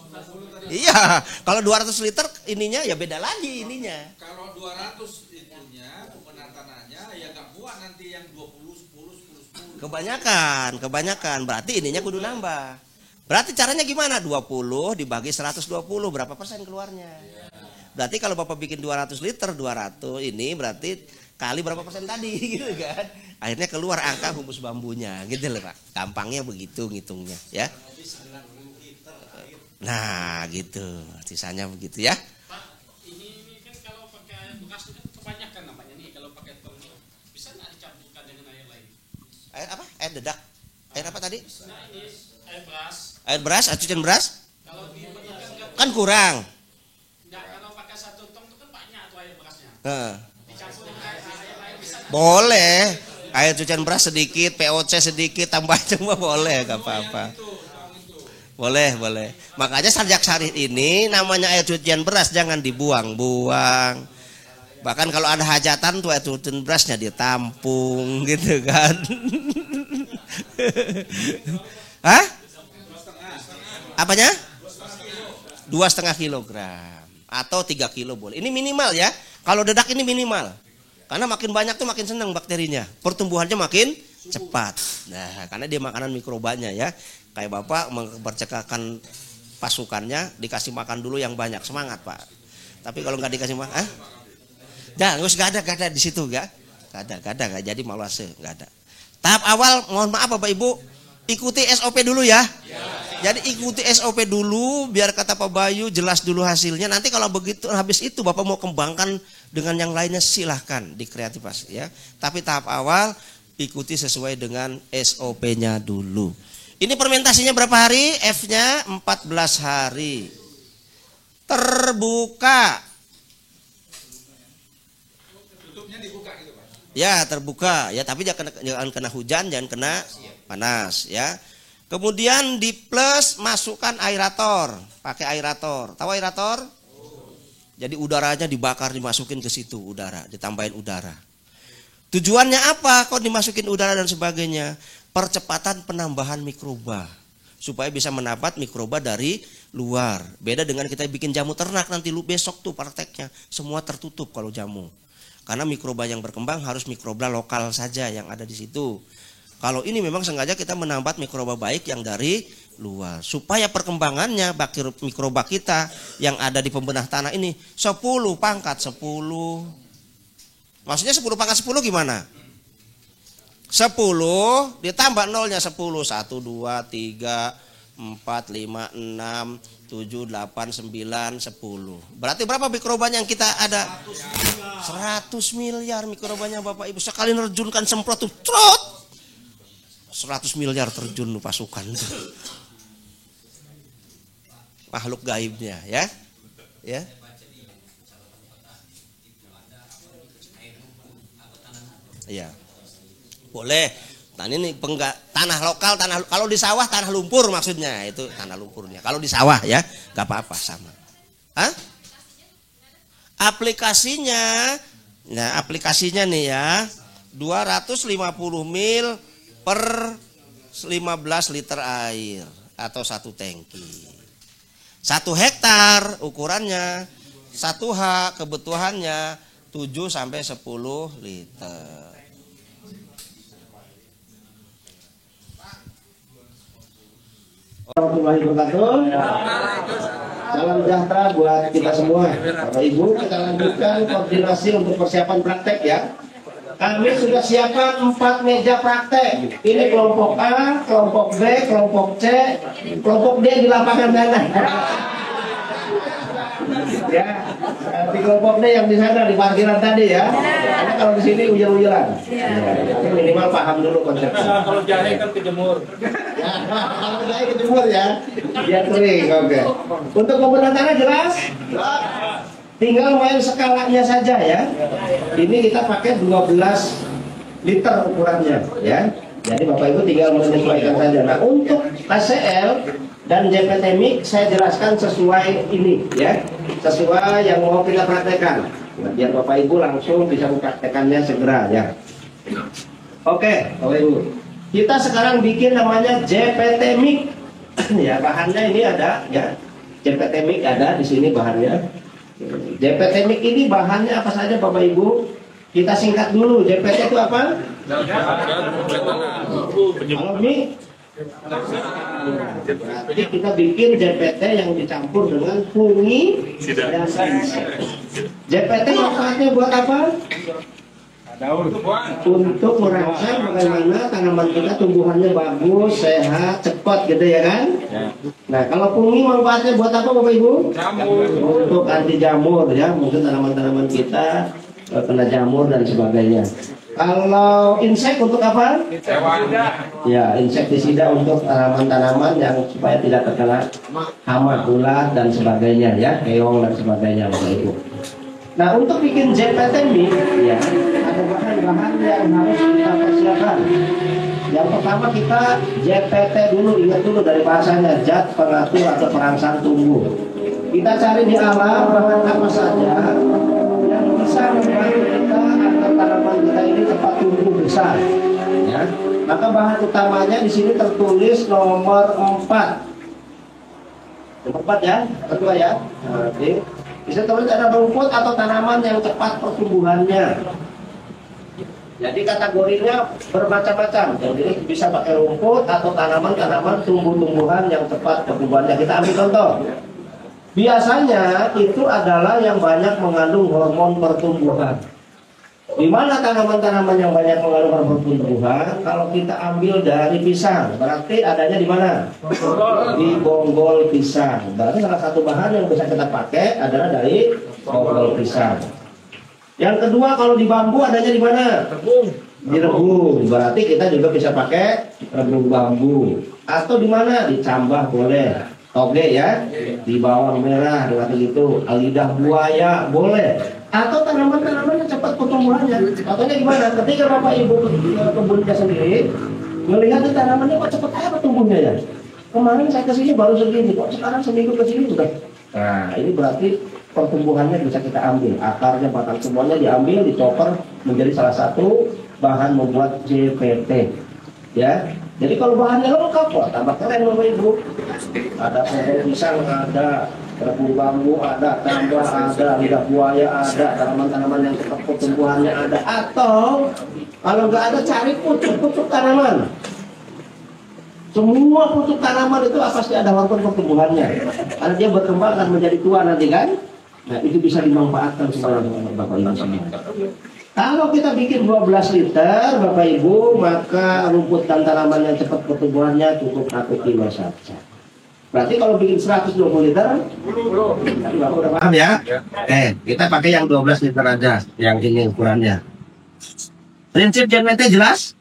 Iya, kalau 200 liter ininya ya beda lagi ininya. Kalau 200 itunya penatanannya ya nggak muat nanti yang 20 10 10 10. Kebanyakan. Berarti ininya kudu nambah. Berarti caranya gimana? 20 dibagi 120 berapa persen keluarnya? Berarti kalau Bapak bikin 200 liter 200 ini berarti kali berapa persen tadi gitu kan? Akhirnya keluar angka humus bambunya gitu loh Pak. Gampangnya begitu ngitungnya ya. Nah gitu, sisanya begitu ya. Pak, ini kan kalau pakai bekas itu kan kebanyakan namanya nih kalau pakai tong bisa nggak dicampurkan dengan air lain? Air apa? Air dedak. Air apa tadi? Nah ini air beras. Air beras, cucian beras? Kalau dibentukkan Kan kurang. nggak kalau pakai satu tong itu kan banyak tuh air berasnya. Nah, Dicampur dengan air lain bisa nggak? boleh. Air cucian beras sedikit, POC sedikit, tambah semua boleh, gak apa-apa. Boleh. Makanya sajak sarit ini namanya air cucian beras jangan dibuang-buang. Bahkan kalau ada hajatan tuh air cucian berasnya ditampung gitu kan. Hah? Apanya? 2,5 kilogram atau 3 kilo boleh. Ini minimal ya. Kalau dedak ini minimal. Karena makin banyak tuh makin senang bakterinya. Pertumbuhannya makin cepat. Nah, karena dia makanan mikrobanya ya. Kayak Bapak mempercekakkan pasukannya dikasih makan dulu yang banyak, semangat Pak. Tapi kalau nggak dikasih makan, nggak ada di situ nggak ada, jadi malwase nggak ada. Tahap awal mohon maaf Bapak Ibu, ikuti SOP dulu ya. Jadi ikuti SOP dulu biar kata Pak Bayu jelas dulu hasilnya. Nanti kalau begitu habis itu Bapak mau kembangkan dengan yang lainnya silahkan di kreativasi ya. Tapi tahap awal ikuti sesuai dengan SOP-nya dulu. Ini fermentasinya berapa hari? F-nya 14 hari. Terbuka. Tutupnya dibuka gitu Pak. Ya, terbuka. Ya, tapi jangan kena hujan, jangan kena panas ya. Kemudian di plus masukkan aerator. Pakai aerator. Tahu aerator? Jadi udaranya dibakar, dimasukin ke situ udara, ditambahin udara. Tujuannya apa? Kok dimasukin udara dan sebagainya? Percepatan penambahan mikroba supaya bisa mendapat mikroba dari luar. Beda dengan kita bikin jamu ternak nanti lu besok tuh prakteknya semua tertutup kalau jamu. Karena mikroba yang berkembang harus mikroba lokal saja yang ada di situ. Kalau ini memang sengaja kita menambah mikroba baik yang dari luar supaya perkembangannya mikroba kita yang ada di pembenah tanah ini 10 pangkat 10. Maksudnya 10 pangkat 10 gimana? 10 ditambah nolnya 10 1 2 3 4 5 6 7 8 9 10. Berarti berapa mikrobanya yang kita ada? 100 miliar mikrobanya Bapak Ibu. Sekali nerjunkan semprot tuh trot 100 miliar terjun pasukan tuh. Makhluk gaibnya ya. Ya. Iya. Boleh. Nah ini tanah lokal, kalau di sawah tanah lumpur maksudnya itu tanah lumpurnya. Kalau di sawah ya nggak apa-apa sama. Hah? Aplikasinya, nah aplikasinya nih ya 250 mil per 15 liter air atau 1 tangki. 1 hektar ukurannya 1 H kebutuhannya 7 sampai 10 liter. Warahmatullahi wabarakatuh. Salam sejahtera buat kita semua. Bapak Ibu, kita lanjutkan koordinasi untuk persiapan praktek ya. Kami sudah siapkan 4 meja praktek. Ini kelompok A, kelompok B, kelompok C, kelompok D di lapangan sana. Ya, di kelompok D yang di sana di parkiran tadi ya. Karena kalau di sini ujar-ujaran. Ya, minimal paham dulu konsepnya. Kalau jahe kan kejemur. Ya, kalau jahe kejemur ya, biar kering. Oke. Untuk pembenahan tanah jelas? Tinggal main skalanya saja ya. Ini kita pakai 12 liter ukurannya ya. Jadi Bapak Ibu tinggal menyesuaikan saja. Nah, untuk HCl dan JPT Mix saya jelaskan sesuai ini ya, sesuai yang mau kita praktekkan. Nah, biar Bapak Ibu langsung bisa mempraktekannya segera ya. Oke, Bapak Ibu. Kita sekarang bikin namanya JPT Mix. Ya, bahannya ini ada ya. JPT Mix ada di sini bahannya. JPT Mix ini bahannya apa saja Bapak Ibu? Kita singkat dulu. JPT itu apa? Kalau mix, berarti kita bikin JPT yang dicampur dengan fungi dan JPT manfaatnya buat apa? Untuk merangsang bagaimana tanaman kita tumbuhannya bagus, sehat, cepat gitu ya kan? Nah, kalau fungi manfaatnya buat apa Bapak Ibu? Untuk anti jamur ya, mungkin tanaman-tanaman kita kena jamur dan sebagainya. Kalau insek untuk apa? Ya, insektisida untuk tanaman-tanaman yang supaya tidak terkena hama, ulat dan sebagainya ya, keong dan sebagainya Bapak Ibu. Nah, untuk bikin JPT Mix ya, ada bahan-bahan yang harus kita persiapkan. Yang pertama kita JPT dulu, ingat dulu dari bahasanya, zat pengatur atau perangsang tumbuh. Kita cari di alam bahan apa saja yang bisa membantu kita agar tanaman kita ini cepat tumbuh besar. Ya, maka bahan utamanya di sini tertulis nomor 4. Nomor 4 ya, kedua ya. Nah, oke. Bisa tulis ada rumput atau tanaman yang cepat pertumbuhannya. Jadi kategorinya bermacam-macam. Jadi bisa pakai rumput atau tanaman-tanaman tumbuh-tumbuhan yang cepat pertumbuhannya. Kita ambil contoh. Biasanya itu adalah yang banyak mengandung hormon pertumbuhan. Di mana tanaman-tanaman yang banyak mengandung hormon pertumbuhan? Kalau kita ambil dari pisang, berarti adanya di mana? Di bonggol pisang. Berarti salah satu bahan yang bisa kita pakai adalah dari bonggol pisang. Yang kedua, kalau di bambu adanya di mana? Di rebung. Berarti kita juga bisa pakai rebung bambu. Atau di mana? Di cambah boleh. Toge ya, di bawang merah dengan itu, lidah buaya boleh. Atau tanaman-tanaman yang cepat pertumbuhannya. Contohnya gimana? Ketika Bapak Ibu kebunnya sendiri, melihat tanamannya kok cepat apa tumbuhnya ya? Kemarin saya kesini baru segini, kok sekarang seminggu kesini sudah. Nah, ini berarti pertumbuhannya bisa kita ambil. Akarnya, batang semuanya diambil, dicopper menjadi salah satu bahan membuat JPT. Ya. Jadi kalau bahannya lengkap, wah tambah keren Bapak Ibu. Ada pohon pisang, ada rebung bambu, ada tambah, ada lidah buaya, ada tanaman-tanaman yang cepat pertumbuhannya ada. Atau kalau nggak ada, cari pucuk-pucuk tanaman. Semua pucuk tanaman itu pasti ada hormon pertumbuhannya. Karena dia berkembang akan menjadi tua nanti kan. Nah, itu bisa dimanfaatkan semua Bapak Ibu semua. Kalau kita bikin 12 liter Bapak Ibu, maka rumput dan tanaman yang cepat pertumbuhannya cukup 1 kilo saja. Berarti kalau bikin 120 liter, Bapak udah paham ya? Oke, kita pakai yang 12 liter aja, yang ini ukurannya. Prinsip JPT jelas?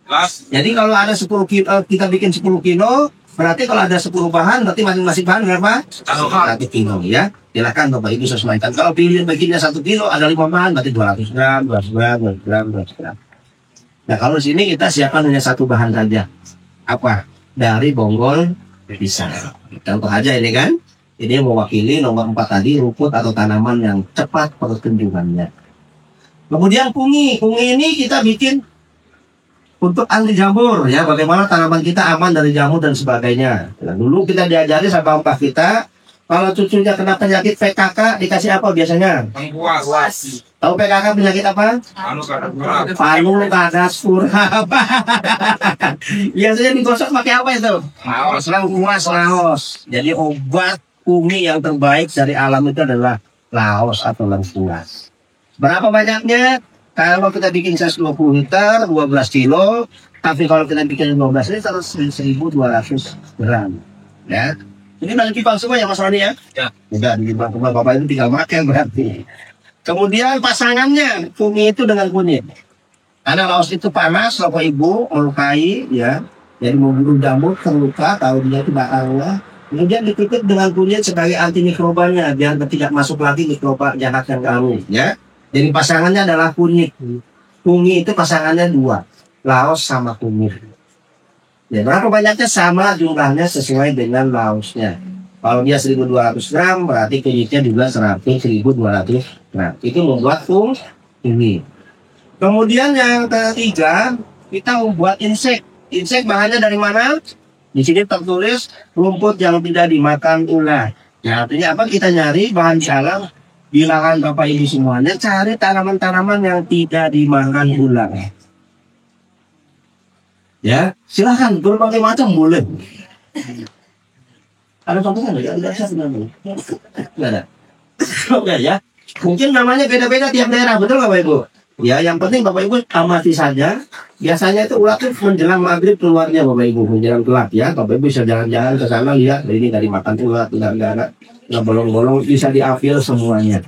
Jelas. Jadi kalau ada 10 kilo, kita bikin 10 kilo, berarti kalau ada 10 bahan, berarti masing-masing bahan berapa? 1 kilo ya. Silakan Bapak Ibu sesuaikan. Kalau pilih bikinnya 1 kilo, ada 5 bahan, berarti 200 gram, 200 gram, 200 gram, 200 gram. Nah, kalau di sini kita siapkan hanya 1 bahan saja. Apa? Dari bonggol pisang. Contoh aja ini kan. Ini mewakili nomor 4 tadi, rumput atau tanaman yang cepat pertumbuhannya. Kemudian fungi. Fungi ini kita bikin untuk anti jamur ya. Bagaimana tanaman kita aman dari jamur dan sebagainya. Nah, dulu kita diajari sama bapak kita, kalau cucunya kena penyakit PKK dikasih apa biasanya? Lengkuas. Tahu PKK penyakit apa? Panu kadas pura. Biasanya digosok pakai apa itu? Lengkuas, laos. Jadi obat fungi yang terbaik dari alam itu adalah laos atau lengkuas. Berapa banyaknya? Kalau kita bikin 120 liter, 12 kilo. Tapi kalau kita bikin 12 liter, 1.200 gram. Ya. Ini nanti kipang semua ya Mas Rani ya? Ya. Udah di Bapak itu tinggal makan berarti. Kemudian pasangannya fungi itu dengan kunyit. Karena laos itu panas, Bapak Ibu melukai ya. Jadi membunuh jamur terluka, tahu dia itu batangnya. Kemudian ditutup dengan kunyit sebagai anti mikrobanya biar tidak masuk lagi mikroba jahat yang kamu ya. Jadi pasangannya adalah kunyit. Fungi itu pasangannya dua, laos sama kumir. Ya, berapa banyaknya sama jumlahnya sesuai dengan laosnya. Kalau dia 1.200 gram, berarti kunyitnya juga 1.200 gram. Itu membuat fungi. Kemudian yang ketiga, kita membuat insek. Insek bahannya dari mana? Di sini tertulis rumput yang tidak dimakan ular. Ya, artinya apa? Kita nyari bahan di alam. Bilangan Bapak Ibu semuanya, cari tanaman-tanaman yang tidak dimakan ular. Ya, silahkan berbagai macam boleh. Ada contohnya nggak? Nggak ada sebenarnya. Nggak ada. Oke ya. Mungkin namanya beda-beda tiap daerah, betul Bapak Ibu? Ya, yang penting Bapak Ibu amati saja. Biasanya itu ulat itu menjelang maghrib keluarnya Bapak Ibu, menjelang gelap ya. Bapak Ibu bisa jalan-jalan ke sana lihat, ini dari makan ulat, nggak bolong-bolong, bisa diambil semuanya.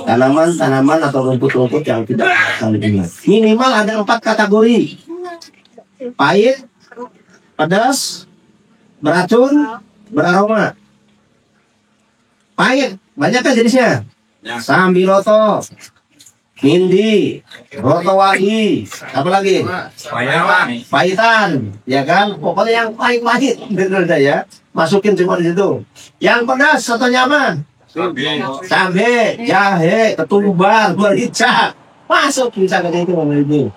Tanaman-tanaman atau rumput-rumput yang tidak akan diingat. Minimal ada 4 kategori. Pahit, pedas, beracun, beraroma. Pahit, banyak kan jenisnya? Sambiloto, Mindi, Rotowahi, apa lagi? Pahitan, ya kan? Pokoknya yang pahit-pahit, betul ya. Masukin semua di situ. Yang pedas atau nyaman? Cabe, jahe, ketumbar, merica, masuk bisa ke situ itu.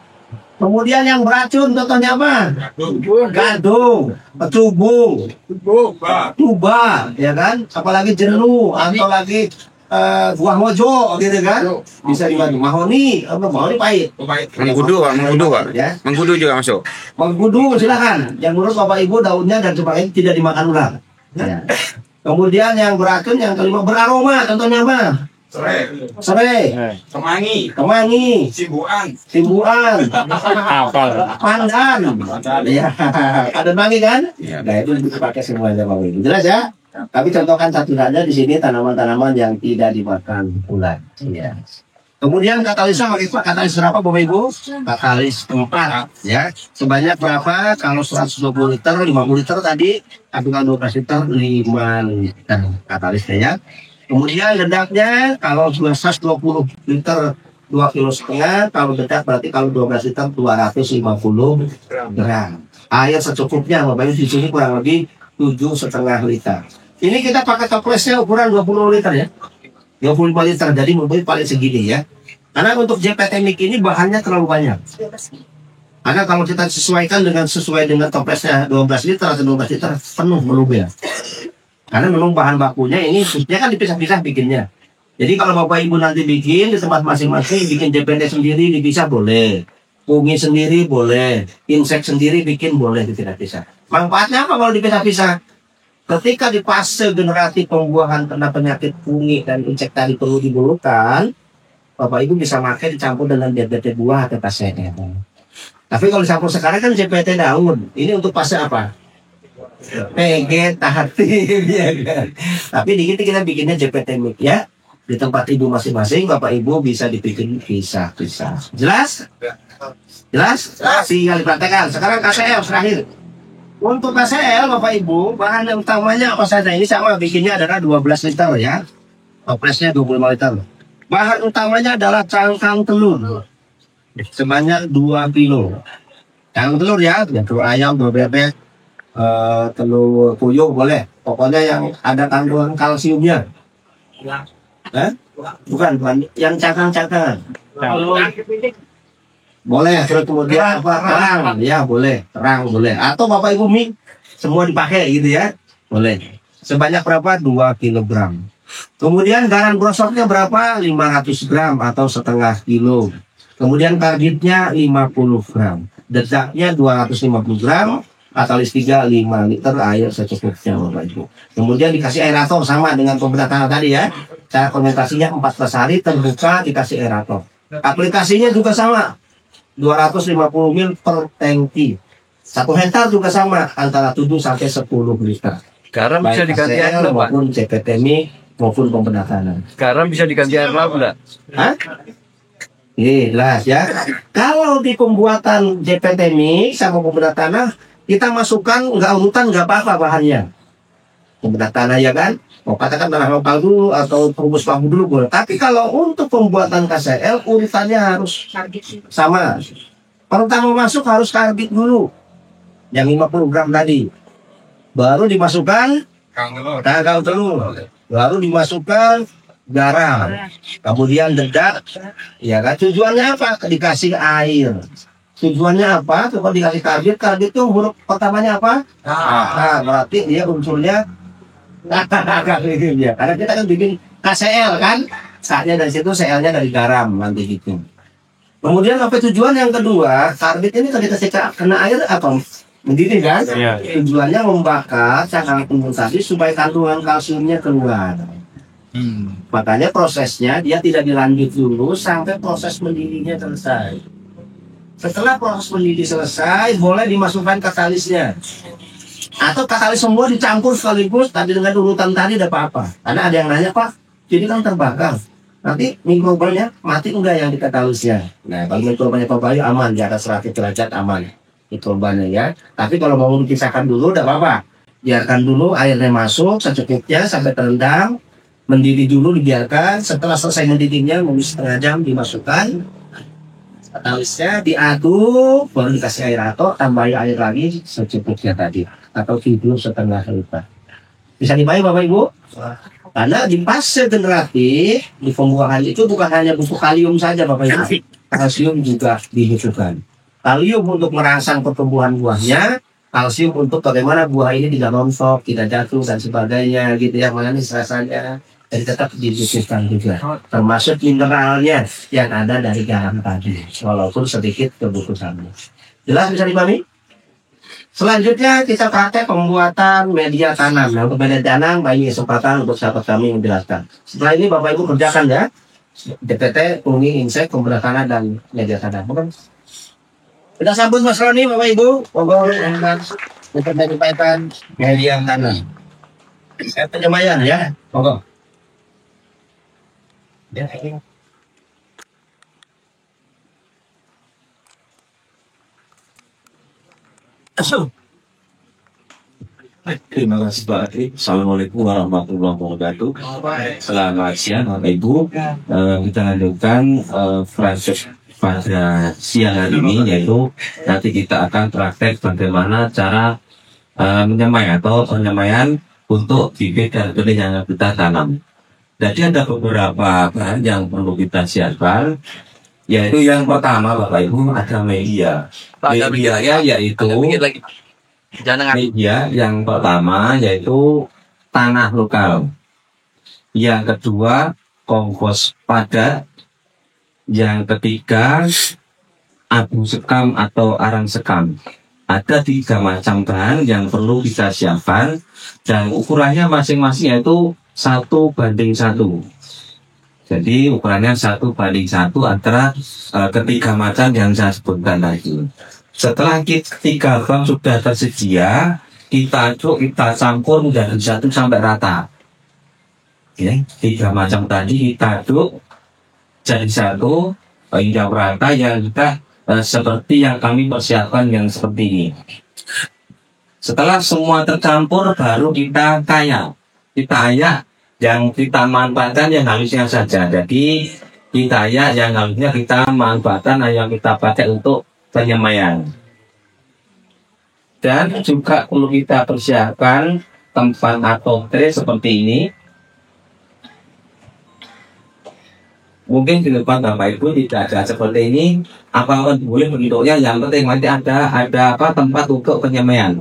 Kemudian yang beracun contohnya apa? Gadung, kecubung, tuba, ya kan? Apalagi jenuh, atau lagi buah mojo, gitu kan? Bisa dibantu. Mahoni, mahoni pahit. Mengkudu, Pak. Ya. Mengkudu juga masuk. Mengkudu silakan. Yang menurut Bapak Ibu daunnya dan sebagainya tidak dimakan ular. Ya. Kemudian yang beracun, yang kelima beraroma, contohnya apa? Serai, kemangi, simbuan, pandan, ya, ada mangi kan? Nah itu dipakai semuanya Bapak Ibu. Jelas ya? Tapi contohkan satu saja di sini tanaman-tanaman yang tidak dimakan ular. Ya. Kemudian katalisnya katalis berapa Bapak Ibu? Katalis 4 ya. Sebanyak berapa? Kalau 120 liter, 50 liter tadi, tapi kalau 12 liter 5 liter katalisnya ya. Kemudian ledaknya kalau 120 liter 2,5 kilo, kalau dedak berarti kalau 12 liter 250 gram. Air secukupnya Bapak Ibu di sini kurang lebih 7,5 liter. Ini kita pakai toplesnya ukuran 20 liter ya. 25 liter, jadi mobil paling segini ya. Karena untuk JPT Mic ini bahannya terlalu banyak. Karena kalau kita sesuai dengan toplesnya 12 liter atau 12 liter penuh mobil. Karena memang bahan bakunya ini khususnya kan dipisah-pisah bikinnya. Jadi kalau Bapak Ibu nanti bikin di tempat masing-masing, bikin JPT sendiri dipisah boleh, fungi sendiri boleh, insek sendiri bikin boleh, tidak bisa. Manfaatnya apa kalau dipisah-pisah? Ketika di fase generasi pembuahan kena penyakit fungi dan insek tadi perlu dibulukan, Bapak Ibu bisa pakai dicampur dengan JPT buah atau pasenya. Tapi kalau dicampur sekarang kan JPT daun, ini untuk fase apa? Vegetatif ya kan. Tapi di sini kita bikinnya JPT Mic ya. Di tempat Ibu masing-masing Bapak Ibu bisa dibikin pisah-pisah. Jelas? Jelas? Tinggal dipraktekkan. Sekarang KCL terakhir. Untuk KCL Bapak Ibu, bahan yang utamanya apa saja? Ini sama bikinnya adalah 12 liter ya. Toplesnya 25 liter. Bahan utamanya adalah cangkang telur. Sebanyak 2 kilo. Cangkang telur ya, telur ayam, telur bebek, telur puyuh boleh, pokoknya yang ada kandungan kalsiumnya. Bukan yang cangkang-cangkang boleh. Terus kemudian apa, terang ya boleh, terang boleh, atau Bapak Ibu mie semua dipakai gitu ya, boleh. Sebanyak berapa? 2 kilogram. Kemudian garam brosoknya berapa? 500 gram atau setengah kilo. Kemudian karbitnya 50 gram, dedaknya 250 gram, katalis 3 5 liter air secukupnya Bapak Ibu. Kemudian dikasih aerator sama dengan pembedahan tadi ya. Cara fermentasinya 14 hari terbuka dikasih aerator. Aplikasinya juga sama. 250 ml per tangki. 1 hektar juga sama antara 7 sampai 10 liter. Garam bisa diganti air laut maupun JPT Mic maupun pembedahan. Garam bisa diganti air laut enggak? Hah? Jelas ya. Kalau di pembuatan JPT Mic sama pembedahan tanah kita masukkan nggak urutan nggak apa-apa bahannya. Pembedahan tanah ya kan, mau katakan tanah lokal dulu atau rumus bambu dulu boleh. Tapi kalau untuk pembuatan KCL urutannya harus sama. Pertama masuk harus karbit dulu, yang 50 gram tadi, baru dimasukkan kangkau telur, baru dimasukkan garam, kemudian dedak, ya kan? Tujuannya apa? Dikasih air. Tujuannya apa? Kalau dikasih karbit itu huruf pertamanya apa? Nah, berarti dia unsurnya ya. Karena kita kan bikin KCL kan, saatnya dari situ, CL-nya dari garam nanti gitu. Kemudian apa tujuan yang kedua? Karbit ini kalau dikasih kena air apa? Mendidih kan? Tujuannya membakar cangkang timbul tadi supaya kandungan kalsiumnya keluar. Makanya prosesnya dia tidak dilanjut dulu sampai proses mendidihnya selesai. Setelah proses mendidih selesai, boleh dimasukkan katalisnya. Atau katalis semua dicampur sekaligus tadi dengan urutan tadi ada apa-apa. Karena ada yang nanya, Pak, jadi kan terbakar. Nanti mikrobannya mati enggak yang di katalisnya? Nah, kalau mikrobannya Pak Bayu aman, di atas 100 derajat aman mikrobannya ya. Tapi kalau mau dipisahkan dulu tidak apa-apa. Biarkan dulu airnya masuk secukupnya sampai terendam. Mendidih dulu dibiarkan, setelah selesai mendidihnya mungkin setengah jam dimasukkan katalisnya, diaduk, baru dikasih air atau tambah air lagi secukupnya tadi, atau tidur setengah liter. Bisa dibayar Bapak Ibu? Karena di fase generatif di pembuahan itu bukan hanya butuh kalium saja Bapak Ibu, kalsium juga dibutuhkan. Kalium untuk merangsang pertumbuhan buahnya, kalsium untuk bagaimana buah ini tidak rontok, tidak jatuh dan sebagainya gitu ya, manis rasanya. Jadi tetap dibutuhkan juga, termasuk mineralnya yang ada dari garam tadi, walaupun sedikit kebutuhannya. Jelas bisa dipahami? Selanjutnya kita praktek pembuatan media tanam. Nah, untuk media tanam, bagi kesempatan untuk sahabat kami menjelaskan. Setelah ini Bapak Ibu kerjakan ya, DPT, Ungi, Insek, pembuatan tanah dan media tanam. Bukan? Kita sambut Mas Roni, Bapak Ibu. Monggo untuk menyampaikan media tanam. Penyemayan ya, monggo. Ya, terima kasih Pak Adi. Assalamualaikum warahmatullahi wabarakatuh. Selamat siang Bapak Ibu. Kita lanjutkan praktek pada siang hari ini, yaitu nanti kita akan praktek bagaimana cara menyemai atau penyemaian untuk bibit dan benih yang kita tanam. Jadi ada beberapa bahan yang perlu kita siapkan, yaitu yang pertama Bapak Ibu ada media. Medianya yaitu media yang pertama yaitu tanah lokal. Yang kedua kompos padat. Yang ketiga abu sekam atau arang sekam. Ada 3 macam bahan yang perlu kita siapkan dan ukurannya masing-masing yaitu 1:1. Jadi ukurannya 1:1 antara ketiga macam yang saya sebutkan tadi. Setelah ketiga bahan sudah tersedia, kita aduk, kita campur menjadi satu sampai rata. Oke, 3 macam tadi kita aduk jadi satu hingga rata yang kita seperti yang kami persiapkan yang seperti ini. Setelah semua tercampur baru kita ayak yang kita manfaatkan yang halusnya saja. Jadi kita ayak yang halusnya kita manfaatkan yang kita pakai untuk penyemaian. Dan juga perlu kita persiapkan tempat atau tray seperti ini. Mungkin di depan Bapak Ibu tidak ada seperti ini, apapun boleh bentuknya, yang penting nanti ada tempat untuk penyemaian.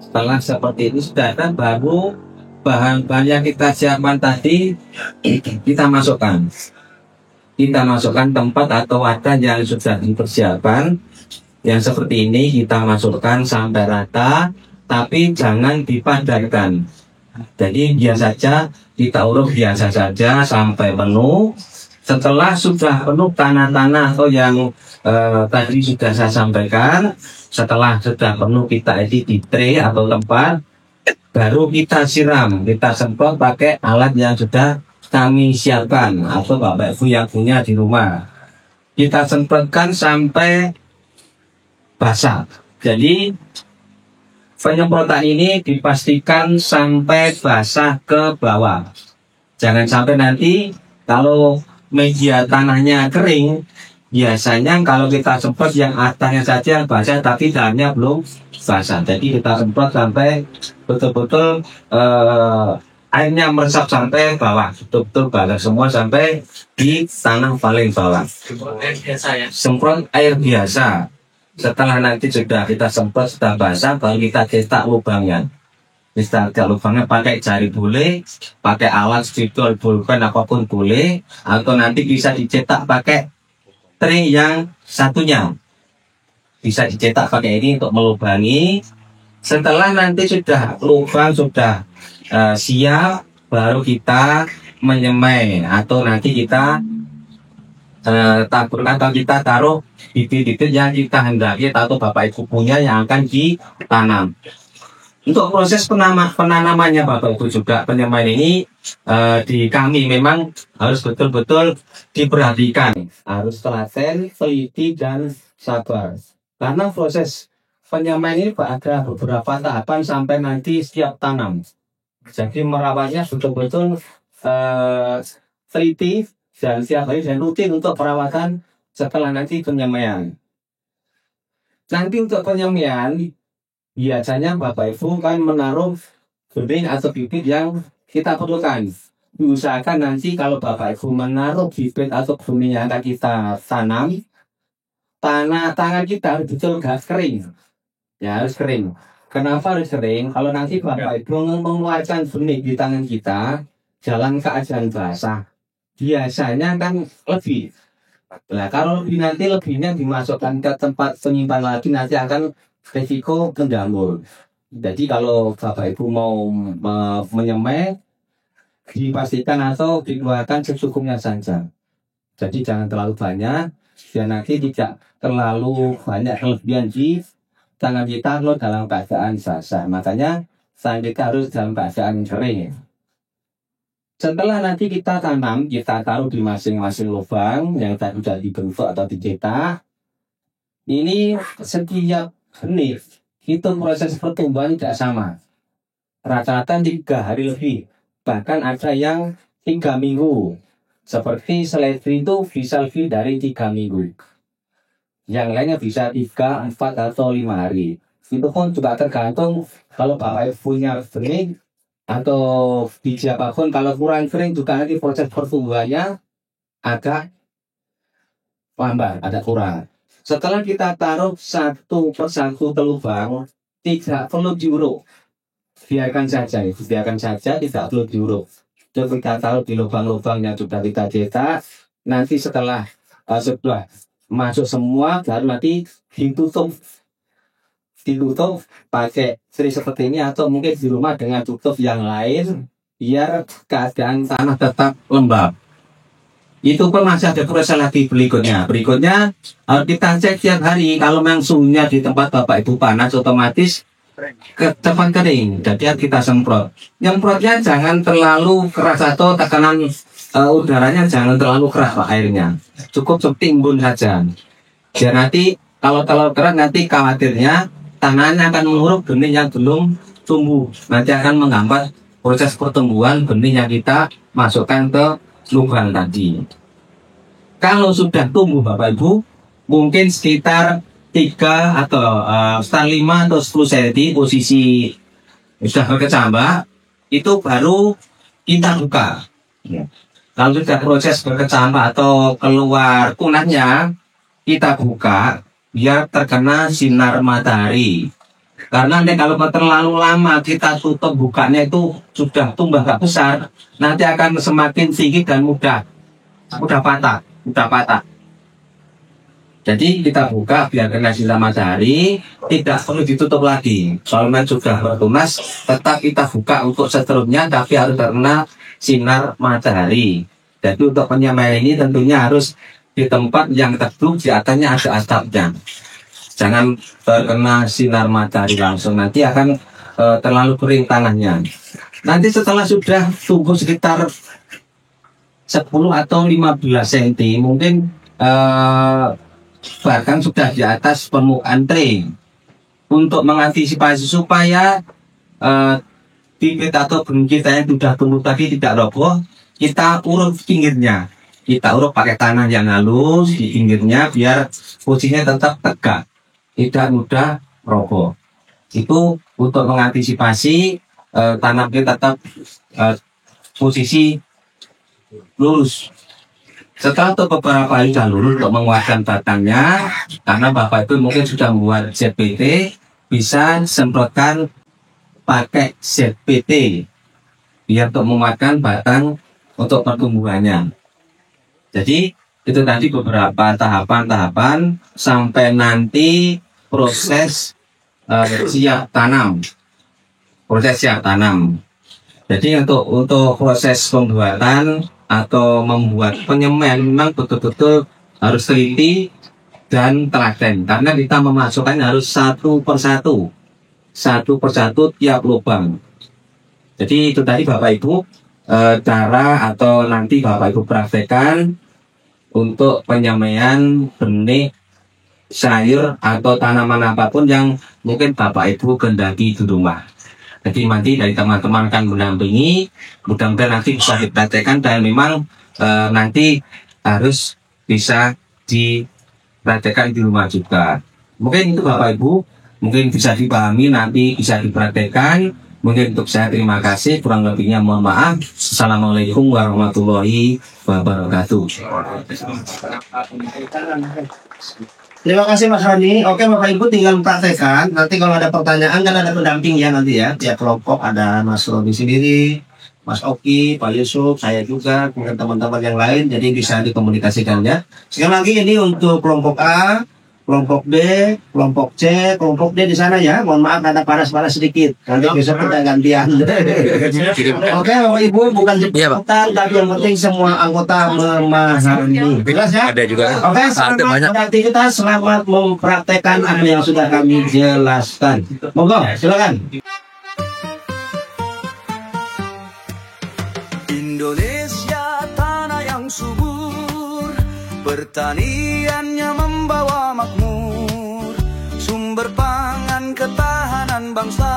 Setelah seperti ini sudah ada, baru bahan-bahan yang kita siapkan tadi kita masukkan. Kita masukkan tempat atau wadah yang sudah dipersiapkan. Yang seperti ini kita masukkan sampai rata, tapi jangan dipadatkan. Jadi biasa saja kita urut biasa saja sampai penuh. Setelah sudah penuh tanah-tanah atau yang tadi sudah saya sampaikan, setelah sudah penuh kita edit di tray atau tempat, baru kita siram, kita semprot pakai alat yang sudah kami siapkan atau Bapak Ibu yang punya di rumah. Kita semprotkan sampai basah. Jadi penyemprotan ini dipastikan sampai basah ke bawah. Jangan sampai nanti kalau media tanahnya kering, biasanya kalau kita semprot yang atasnya saja basah tapi dalamnya belum basah. Jadi kita semprot sampai betul-betul airnya meresap sampai bawah, betul-betul basah semua sampai di tanah paling bawah. Semprot air biasa. Setelah nanti sudah kita semprot sudah basah, baru kita cetak lubangnya. Kita cetak lubangnya pakai jari boleh, pakai alat spidol bukan apapun boleh, atau nanti bisa dicetak pakai tray yang satunya. Bisa dicetak pakai ini untuk melubangi. Setelah nanti sudah lubang sudah siap, baru kita menyemai atau nanti kita tabur atau kita taruh bibit-bibit yang kita hendaki atau Bapak Ibu punya yang akan ditanam. Untuk proses penanamannya Bapak Ibu juga penyemaian ini di kami memang harus betul-betul diperhatikan, harus telaten, teliti dan sabar. Karena proses penyemaian ini ada beberapa tahapan sampai nanti siap tanam. Jadi merawatnya betul-betul teliti dan setiap hari dan rutin untuk perawatan setelah nanti penyemaian. Nanti untuk penyemaian biasanya Bapak Ibu kan menaruh benih atau bibit yang kita perlukan. Diusahakan nanti kalau Bapak Ibu menaruh bibit atau benih yang akan kita tanam, tangan kita harus betul kering. Ya harus kering. Kenapa harus kering? Kalau nanti Bapak Ibu mengeluarkan benih di tangan kita, jalan keadaan basah. Biasanya kan lebih. Nah, kalau nanti lebihnya dimasukkan ke tempat penyimpanan lagi nanti akan risiko kendamur. Jadi kalau Bapak Ibu mau menyemai, dipastikan atau dikeluarkan secukupnya saja. Jadi jangan terlalu banyak, biar nanti tidak terlalu banyak kelebihan di tangan kita kalau dalam keadaan basah. Makanya tangan kita harus dalam keadaan kering. Setelah nanti kita tanam, kita taruh di masing-masing lubang yang tadi sudah dibentuk atau dicetak. Ini setiap benih itu proses pertumbuhan tidak sama. Rata-rata 3 hari lebih, bahkan ada yang 3 minggu. Seperti seledri itu bisa lebih dari 3 minggu. Yang lainnya bisa 3, 4 atau 5 hari. Itu pun juga tergantung kalau Bapak Ibu punya benih atau biji apapun, kalau kurang kering juga nanti proses pertumbuhannya agak lambat, ada kurang. Setelah kita taruh satu persatu ke lubang, tidak perlu diuruk, biarkan saja, tidak perlu diuruk. Kita taruh di lubang-lubang yang sudah kita cetak. Nanti setelah sudah masuk semua, baru nanti ditutup pakai tray seperti ini atau mungkin di rumah dengan tutup yang lain biar keadaan tanah tetap lembab. Itu pun masih ada proses lagi berikutnya harus kita cek tiap hari. Kalau memang suhunya di tempat Bapak Ibu panas, otomatis ke tempat kering, jadi kita semprot. Nyemprotnya jangan terlalu keras atau tekanan udaranya jangan terlalu keras Pak, airnya cukup setimbun saja. Biar nanti kalau terlalu keras nanti khawatirnya tanahnya akan menguruk benih yang belum tumbuh. Nanti akan menghambat proses pertumbuhan benih yang kita masukkan ke lubang tadi. Kalau sudah tumbuh Bapak Ibu, mungkin sekitar 3 atau sekitar 5 atau 10 cm posisi sudah berkecambah, itu baru kita buka. Kalau sudah proses berkecambah atau keluar kunahnya, kita buka biar terkena sinar matahari. Karena nanti kalau terlalu lama kita tutup bukanya itu sudah tumbuh agak besar, nanti akan semakin tinggi dan mudah patah. Jadi kita buka biar kena sinar matahari, tidak perlu ditutup lagi. Soalnya sudah bertunas, tetap kita buka untuk seterusnya, tapi harus terkena sinar matahari. Jadi untuk penyemaian ini tentunya harus di tempat yang teduh, di atasnya ada atapnya. Jangan terkena sinar matahari langsung, nanti akan terlalu kering tanahnya. Nanti setelah sudah tumbuh sekitar 10 atau 15 cm, mungkin bahkan sudah di atas permukaan tray. untuk mengantisipasi supaya bibit atau benih kita yang sudah tumbuh tadi tidak roboh, kita urut pinggirnya. Kita urut pakai tanah yang halus di pinggirnya biar posisinya tetap tegak, tidak mudah roboh. Itu untuk mengantisipasi tanam kita tetap posisi lurus. Setelah itu beberapa hari sudah lurus untuk menguatkan batangnya, karena Bapak itu mungkin sudah membuat ZPT, bisa semprotkan pakai ZPT biar untuk menguatkan batang untuk pertumbuhannya. Jadi itu tadi beberapa tahapan-tahapan sampai nanti proses siap tanam. Proses siap tanam. Jadi untuk proses pembuatan atau membuat penyemaian memang betul-betul harus teliti dan telaten, karena kita memasukkan harus satu persatu tiap lubang. Jadi itu tadi Bapak Ibu cara atau nanti Bapak Ibu praktekkan untuk penyemaian benih sayur atau tanaman apapun yang mungkin Bapak Ibu kehendaki di rumah. Jadi nanti dari teman-teman akan mendampingi, mudah-mudahan nanti bisa dipraktekkan dan memang nanti harus bisa dipraktekkan di rumah juga. Mungkin itu Bapak Ibu, mungkin bisa dipahami, nanti bisa dipraktekkan. Mungkin untuk saya terima kasih, kurang lebihnya mohon maaf. Assalamualaikum warahmatullahi wabarakatuh. Terima kasih Mas Roni. Oke Bapak Ibu tinggal praktekkan. Nanti kalau ada pertanyaan kan ada pendamping ya nanti ya. Tiap kelompok ada Mas Roni sendiri, Mas Oki, Pak Yusuf, saya juga, kemudian teman-teman yang lain. Jadi bisa dikomunikasikan ya. Sekali lagi ini untuk kelompok A, kelompok B, kelompok C, kelompok D di sana ya. Mohon maaf ada panas-panas sedikit. Nanti besok kita gantian. Oke Bapak Ibu, bukan jemputan, tapi yang penting semua anggota memahami. Jelas ya? Ada juga. Oke, selamat beraktivitas, selamat mempraktekkan apa yang sudah kami jelaskan. Monggo, silakan. Indonesia tanah yang subur, pertaniannya membawa makmur, sumber pangan ketahanan bangsa,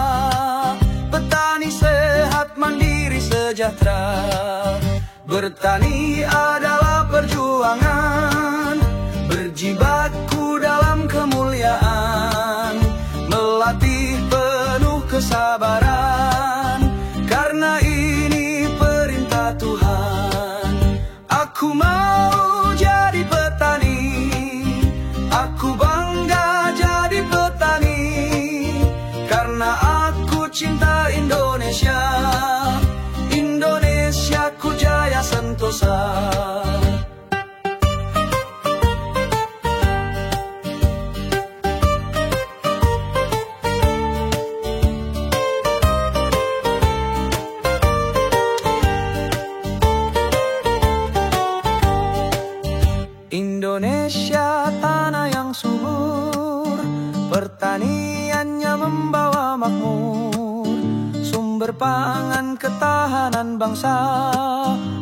petani sehat mandiri sejahtera. Bertani adalah perjuangan, berjibaku dalam kemuliaan, melatih penuh kesabaran, karena ini perintah Tuhan. Aku mau jadi petani, aku bangga jadi petani, karena aku cinta Indonesia, Indonesiaku jaya sentosa. Indonesia tanah yang subur, pertaniannya membawa makmur, sumber pangan ketahanan bangsa,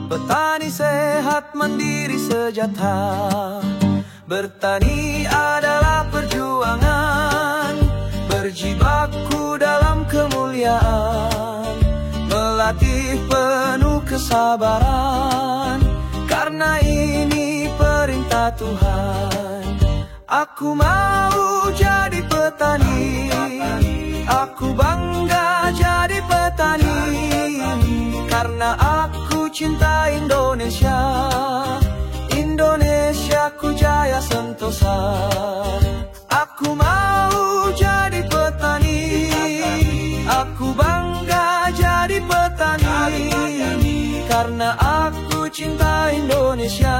petani sehat mandiri sejahtera. Bertani adalah perjuangan, berjibaku dalam kemuliaan, melatih penuh kesabaran, karena ini perintah Tuhan. Aku mau jadi petani, aku bangga jadi petani, karena aku cinta Indonesia, Indonesiaku jaya sentosa. Aku mau jadi petani, aku bangga jadi petani, karena aku cinta Indonesia,